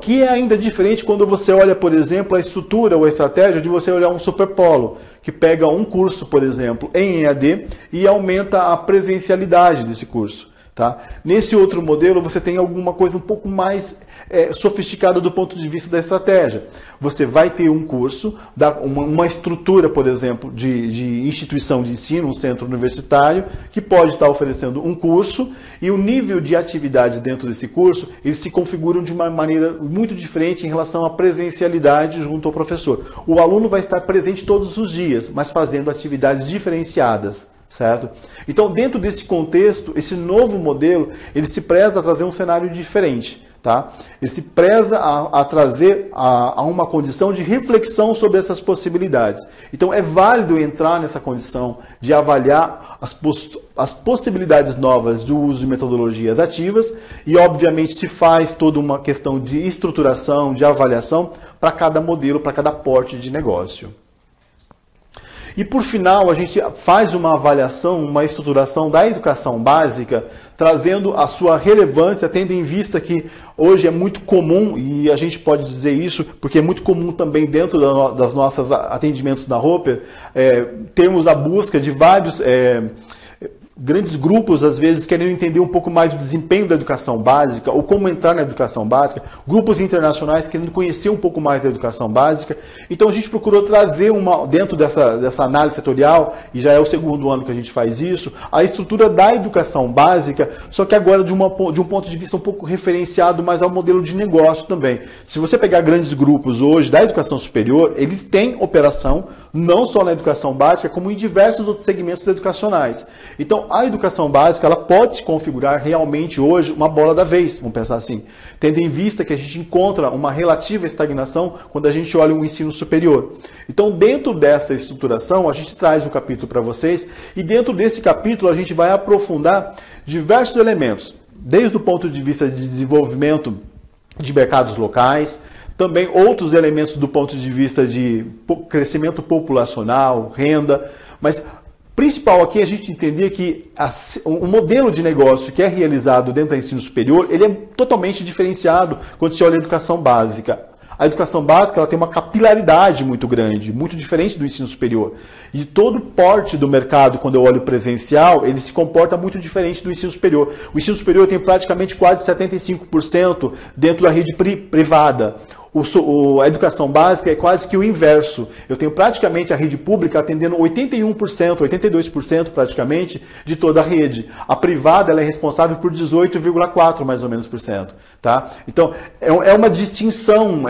S1: Que é ainda diferente quando você olha, por exemplo, a estrutura ou a estratégia de você olhar um superpolo, que pega um curso, por exemplo, em EAD e aumenta a presencialidade desse curso. Tá? Nesse outro modelo, você tem alguma coisa um pouco mais sofisticada do ponto de vista da estratégia. Você vai ter um curso, uma estrutura, por exemplo, de instituição de ensino, um centro universitário, que pode estar oferecendo um curso, e o nível de atividades dentro desse curso, eles se configuram de uma maneira muito diferente em relação à presencialidade junto ao professor. O aluno vai estar presente todos os dias, mas fazendo atividades diferenciadas. Certo? Então, dentro desse contexto, esse novo modelo, ele se preza a trazer um cenário diferente. Tá? Ele se preza a trazer a uma condição de reflexão sobre essas possibilidades. Então, é válido entrar nessa condição de avaliar as possibilidades novas do uso de metodologias ativas e, obviamente, se faz toda uma questão de estruturação, de avaliação para cada modelo, para cada porte de negócio. E por final, a gente faz uma avaliação, uma estruturação da educação básica, trazendo a sua relevância, tendo em vista que hoje é muito comum, e a gente pode dizer isso, porque é muito comum também dentro das nossas atendimentos na Roper, termos a busca de vários grandes grupos, às vezes, querendo entender um pouco mais do desempenho da educação básica, ou como entrar na educação básica, grupos internacionais querendo conhecer um pouco mais da educação básica. Então a gente procurou trazer, dentro dessa análise setorial, e já é o segundo ano que a gente faz isso, a estrutura da educação básica, só que agora de um ponto de vista um pouco referenciado mais ao modelo de negócio também. Se você pegar grandes grupos hoje da educação superior, eles têm operação não só na educação básica, como em diversos outros segmentos educacionais. Então, a educação básica ela pode se configurar realmente hoje uma bola da vez, vamos pensar assim, tendo em vista que a gente encontra uma relativa estagnação quando a gente olha um ensino superior. Então, dentro dessa estruturação, a gente traz um capítulo para vocês, e dentro desse capítulo a gente vai aprofundar diversos elementos, desde o ponto de vista de desenvolvimento de mercados locais, também outros elementos do ponto de vista de crescimento populacional, renda, mas principal aqui é a gente entender que o modelo de negócio que é realizado dentro do ensino superior, ele é totalmente diferenciado quando se olha a educação básica. A educação básica ela tem uma capilaridade muito grande, muito diferente do ensino superior. E todo o porte do mercado, quando eu olho presencial, ele se comporta muito diferente do ensino superior. O ensino superior tem praticamente quase 75% dentro da rede privada. A educação básica é quase que o inverso. Eu tenho praticamente a rede pública atendendo 81%, 82% praticamente de toda a rede. A privada ela é responsável por 18,4% mais ou menos por cento. Tá? Então é uma distinção,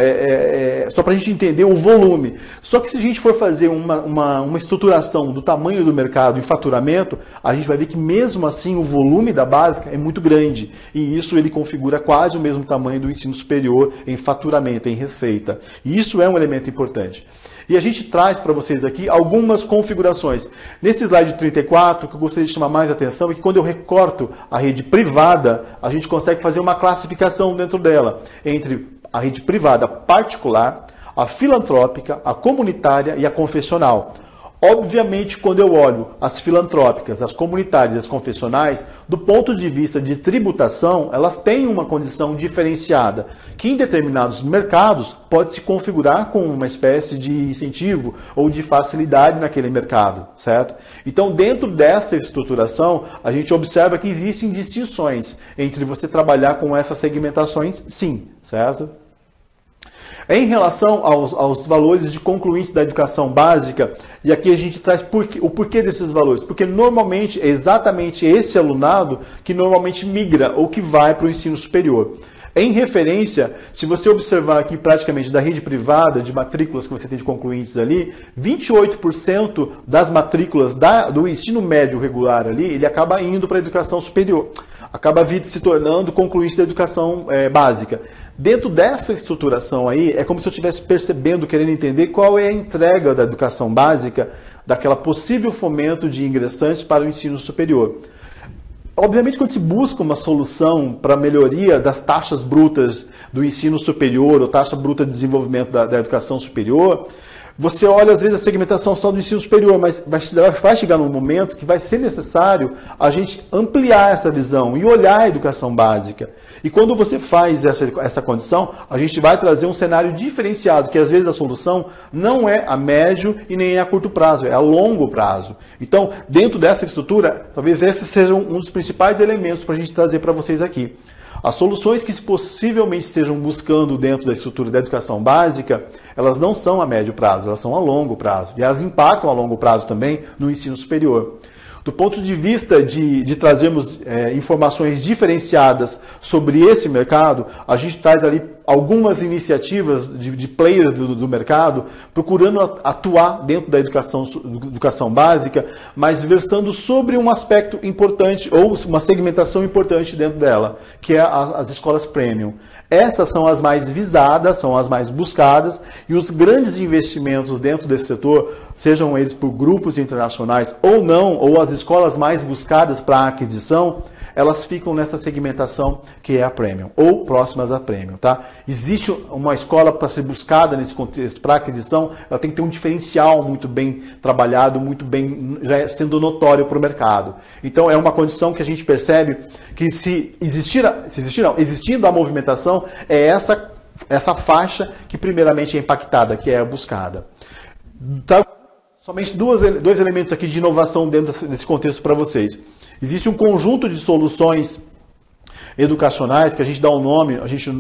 S1: só para a gente entender o volume. Só que se a gente for fazer uma estruturação do tamanho do mercado e faturamento, a gente vai ver que mesmo assim o volume da básica é muito grande. E isso ele configura quase o mesmo tamanho do ensino superior em faturamento, em receita. E isso é um elemento importante. E a gente traz para vocês aqui algumas configurações. Nesse slide 34, o que eu gostaria de chamar mais atenção é que quando eu recorto a rede privada, a gente consegue fazer uma classificação dentro dela, entre a rede privada particular, a filantrópica, a comunitária e a confessional. Obviamente, quando eu olho as filantrópicas, as comunitárias e as confessionais, do ponto de vista de tributação, elas têm uma condição diferenciada, que em determinados mercados pode se configurar com uma espécie de incentivo ou de facilidade naquele mercado, certo? Então, dentro dessa estruturação, a gente observa que existem distinções entre você trabalhar com essas segmentações, sim, certo? Em relação aos valores de concluinte da educação básica, e aqui a gente traz o porquê desses valores, porque normalmente é exatamente esse alunado que normalmente migra ou que vai para o ensino superior. Em referência, se você observar aqui praticamente da rede privada, de matrículas que você tem de concluintes ali, 28% das matrículas do ensino médio regular ali, ele acaba indo para a educação superior, acaba se tornando concluinte da educação básica. Dentro dessa estruturação aí, é como se eu estivesse percebendo, querendo entender qual é a entrega da educação básica, daquela possível fomento de ingressantes para o ensino superior. Obviamente, quando se busca uma solução para a melhoria das taxas brutas do ensino superior, ou taxa bruta de desenvolvimento da educação superior, você olha, às vezes, a segmentação só do ensino superior, mas vai chegar num momento que vai ser necessário a gente ampliar essa visão e olhar a educação básica. E quando você faz essa condição, a gente vai trazer um cenário diferenciado, que às vezes a solução não é a médio e nem é a curto prazo, é a longo prazo. Então, dentro dessa estrutura, talvez esses sejam um dos principais elementos para a gente trazer para vocês aqui. As soluções que possivelmente estejam buscando dentro da estrutura da educação básica, elas não são a médio prazo, elas são a longo prazo. E elas impactam a longo prazo também no ensino superior. Do ponto de vista de trazermos informações diferenciadas sobre esse mercado, a gente traz ali algumas iniciativas de players do mercado, procurando atuar dentro da educação básica, mas versando sobre um aspecto importante, ou uma segmentação importante dentro dela, que é as escolas premium. Essas são as mais visadas, são as mais buscadas, e os grandes investimentos dentro desse setor, sejam eles por grupos internacionais ou não, ou as escolas mais buscadas para aquisição, elas ficam nessa segmentação que é a Premium, ou próximas à Premium. Tá? Existe uma escola para ser buscada nesse contexto para aquisição, ela tem que ter um diferencial muito bem trabalhado, muito bem já sendo notório para o mercado. Então é uma condição que a gente percebe que existindo a movimentação, é essa faixa que primeiramente é impactada, que é buscada. Tá? Somente dois elementos aqui de inovação dentro desse contexto para vocês. Existe um conjunto de soluções educacionais, que a gente dá um nome, a gente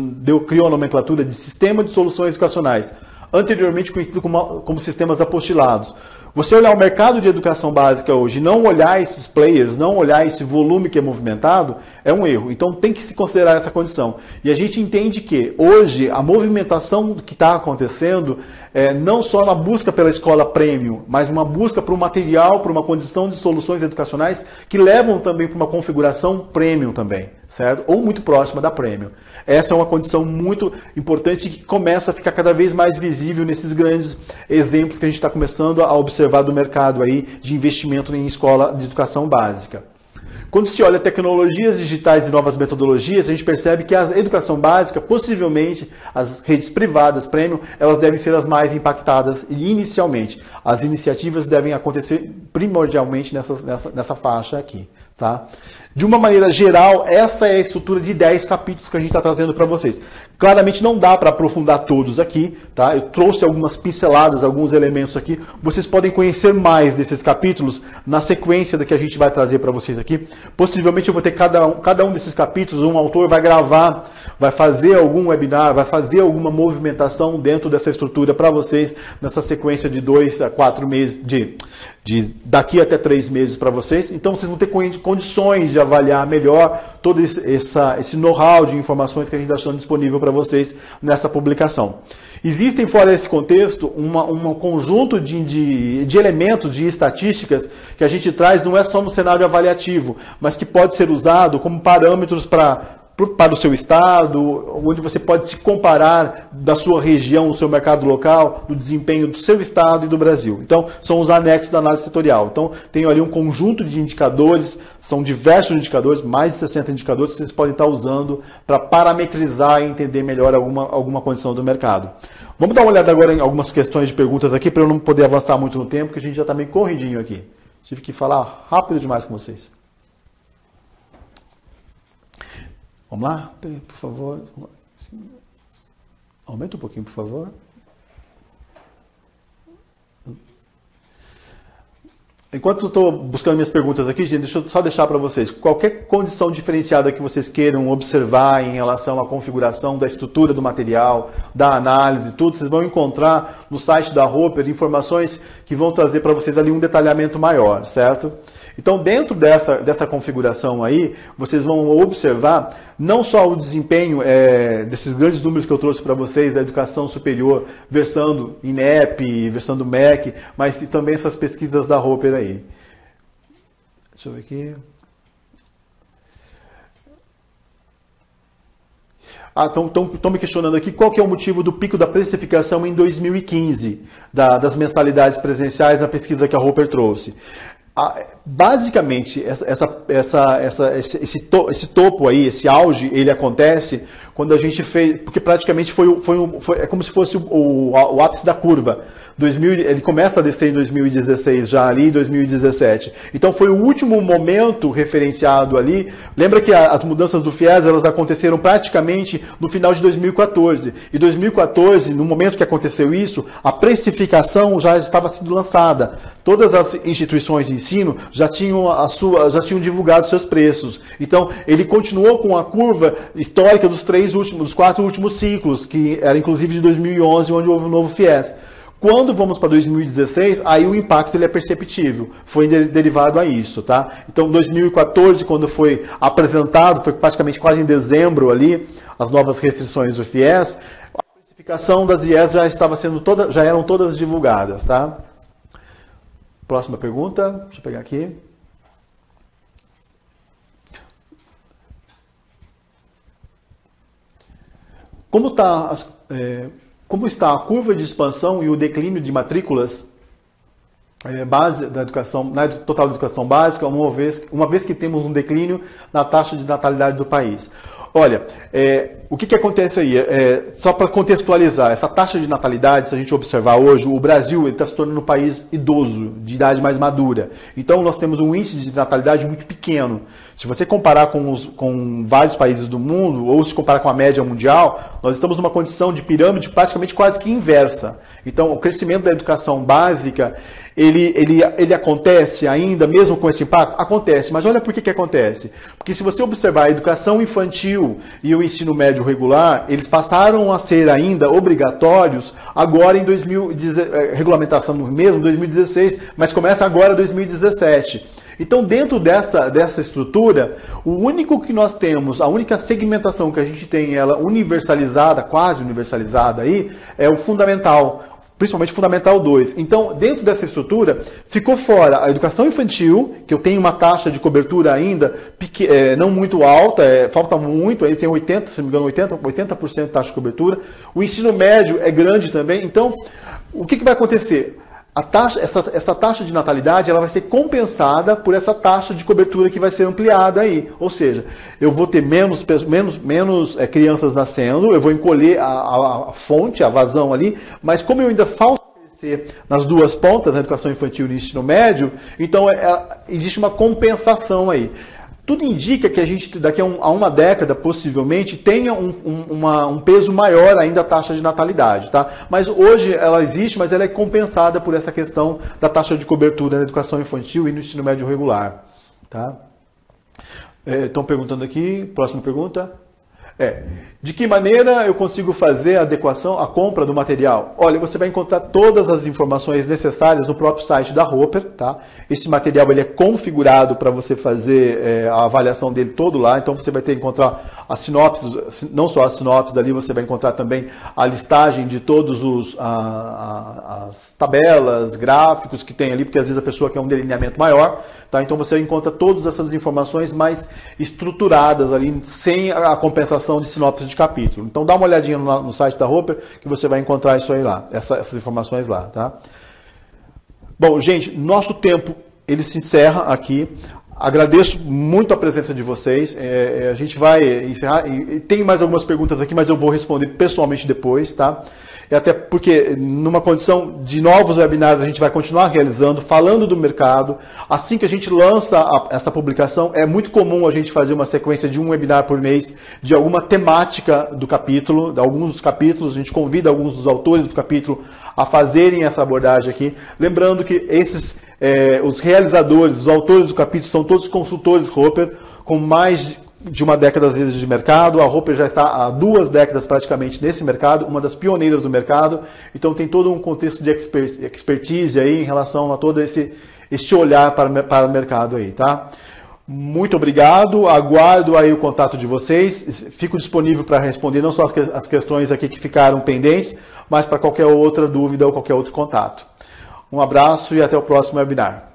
S1: criou a nomenclatura de Sistema de Soluções Educacionais, anteriormente conhecido como sistemas apostilados. Você olhar o mercado de educação básica hoje e não olhar esses players, não olhar esse volume que é movimentado, é um erro. Então tem que se considerar essa condição. E a gente entende que hoje a movimentação que está acontecendo é não só na busca pela escola premium, mas uma busca por um material, por uma condição de soluções educacionais que levam também para uma configuração premium também, certo? Ou muito próxima da premium. Essa é uma condição muito importante que começa a ficar cada vez mais visível nesses grandes exemplos que a gente está começando a observar do mercado aí de investimento em escola de educação básica. Quando se olha tecnologias digitais e novas metodologias, a gente percebe que a educação básica, possivelmente, as redes privadas, premium, elas devem ser as mais impactadas inicialmente. As iniciativas devem acontecer primordialmente nessa faixa aqui. tá? De uma maneira geral, essa é a estrutura de 10 capítulos que a gente está trazendo para vocês. Claramente não dá para aprofundar todos aqui, tá? Eu trouxe algumas pinceladas, alguns elementos aqui. Vocês podem conhecer mais desses capítulos na sequência da que a gente vai trazer para vocês aqui. Possivelmente eu vou ter cada um desses capítulos, um autor vai gravar, vai fazer algum webinar, vai fazer alguma movimentação dentro dessa estrutura para vocês, nessa sequência de 2 a 4 meses, daqui até 3 meses para vocês. Então vocês vão ter condições de avaliar melhor todo esse know-how de informações que a gente está deixando disponível para vocês nessa publicação. Existem, fora esse contexto, um conjunto de elementos, de estatísticas que a gente traz, não é só no cenário avaliativo, mas que pode ser usado como parâmetros para o seu estado, onde você pode se comparar da sua região, do seu mercado local, do desempenho do seu estado e do Brasil. Então, são os anexos da análise setorial. Então, tenho ali um conjunto de indicadores, são diversos indicadores, mais de 60 indicadores que vocês podem estar usando para parametrizar e entender melhor alguma condição do mercado. Vamos dar uma olhada agora em algumas questões de perguntas aqui, para eu não poder avançar muito no tempo, porque a gente já está meio corridinho aqui. Tive que falar rápido demais com vocês. Vamos lá? Por favor. Aumenta um pouquinho, por favor. Enquanto eu estou buscando minhas perguntas aqui, gente, deixa eu só deixar para vocês. Qualquer condição diferenciada que vocês queiram observar em relação à configuração da estrutura do material, da análise, tudo, vocês vão encontrar no site da Roper informações que vão trazer para vocês ali um detalhamento maior, certo? Então, dentro dessa configuração aí, vocês vão observar não só o desempenho desses grandes números que eu trouxe para vocês, da educação superior, versando INEP, versando MEC, mas também essas pesquisas da Roper aí. Deixa eu ver aqui. Estão me questionando aqui qual que é o motivo do pico da precificação em 2015, das mensalidades presenciais na pesquisa que a Roper trouxe. Basicamente, esse topo aí, esse auge, ele acontece quando a gente fez, porque praticamente é como se fosse o ápice da curva. Ele começa a descer em 2016, já ali em 2017. Então foi o último momento referenciado ali. Lembra que as mudanças do FIES, elas aconteceram praticamente no final de 2014. E 2014, no momento que aconteceu isso, a precificação já estava sendo lançada. Todas as instituições de ensino já tinham divulgado seus preços. Então, ele continuou com a curva histórica dos 4 últimos ciclos, que era inclusive de 2011, onde houve um novo FIES. Quando vamos para 2016, aí o impacto ele é perceptível, foi derivado a isso, tá? Então, 2014, quando foi apresentado, foi praticamente quase em dezembro ali, as novas restrições do FIES, a precificação das IES já eram todas divulgadas, tá? Próxima pergunta, deixa eu pegar aqui. Como está a curva de expansão e o declínio de matrículas base da educação, na total educação básica, uma vez que temos um declínio na taxa de natalidade do país? Olha, o que acontece aí? Só para contextualizar, essa taxa de natalidade, se a gente observar hoje, o Brasil está se tornando um país idoso, de idade mais madura. Então, nós temos um índice de natalidade muito pequeno. Se você comparar com vários países do mundo, ou se comparar com a média mundial, nós estamos numa condição de pirâmide praticamente quase que inversa. Então, o crescimento da educação básica, ele acontece ainda, mesmo com esse impacto? Acontece, mas olha por que acontece. Porque se você observar a educação infantil e o ensino médio regular, eles passaram a ser ainda obrigatórios agora em regulamentação mesmo, 2016, mas começa agora 2017. Então, dentro dessa estrutura, o único que nós temos, a única segmentação que a gente tem, ela universalizada, quase universalizada aí, é o fundamental, principalmente Fundamental 2. Então, dentro dessa estrutura, ficou fora a educação infantil, que eu tenho uma taxa de cobertura ainda não muito alta, falta muito, aí tem 80%, se não me engano, 80% de taxa de cobertura. O ensino médio é grande também. Então, o que vai acontecer? Essa taxa de natalidade ela vai ser compensada por essa taxa de cobertura que vai ser ampliada aí. Ou seja, eu vou ter menos crianças nascendo, eu vou encolher a fonte, a vazão ali, mas como eu ainda falta nas duas pontas, na educação infantil e no ensino médio, então existe uma compensação aí. Tudo indica que a gente, daqui a uma década, possivelmente, tenha um peso maior ainda a taxa de natalidade, tá? Mas hoje ela existe, mas ela é compensada por essa questão da taxa de cobertura na educação infantil e no ensino médio regular, tá? Estão perguntando aqui, próxima pergunta. De que maneira eu consigo fazer a adequação, a compra do material? Olha, você vai encontrar todas as informações necessárias no próprio site da Roper, tá? Esse material ele é configurado para você fazer a avaliação dele todo lá, então você vai ter que encontrar a sinopse, não só a sinopse dali, você vai encontrar também a listagem de todos as tabelas, gráficos que tem ali, porque às vezes a pessoa quer um delineamento maior, tá? Então você encontra todas essas informações mais estruturadas ali, sem a compensação de sinopse de capítulo. Então dá uma olhadinha no site da Roper que você vai encontrar isso aí lá, essas informações lá, tá? Bom, gente, nosso tempo ele se encerra aqui. Agradeço muito a presença de vocês. A gente vai encerrar. Tem mais algumas perguntas aqui, mas eu vou responder pessoalmente depois, tá? Até porque, numa condição de novos webinários, a gente vai continuar realizando, falando do mercado. Assim que a gente lança essa publicação, é muito comum a gente fazer uma sequência de um webinar por mês, de alguma temática do capítulo, de alguns dos capítulos. A gente convida alguns dos autores do capítulo a fazerem essa abordagem aqui. Lembrando que os realizadores, os autores do capítulo, são todos consultores Roper, com mais de uma década, às vezes, de mercado. A Roper já está há 2 décadas praticamente nesse mercado, uma das pioneiras do mercado. Então tem todo um contexto de expertise aí em relação a todo este olhar para o mercado aí, tá? Muito obrigado, aguardo aí o contato de vocês. Fico disponível para responder não só as questões aqui que ficaram pendentes, mas para qualquer outra dúvida ou qualquer outro contato. Um abraço e até o próximo webinar.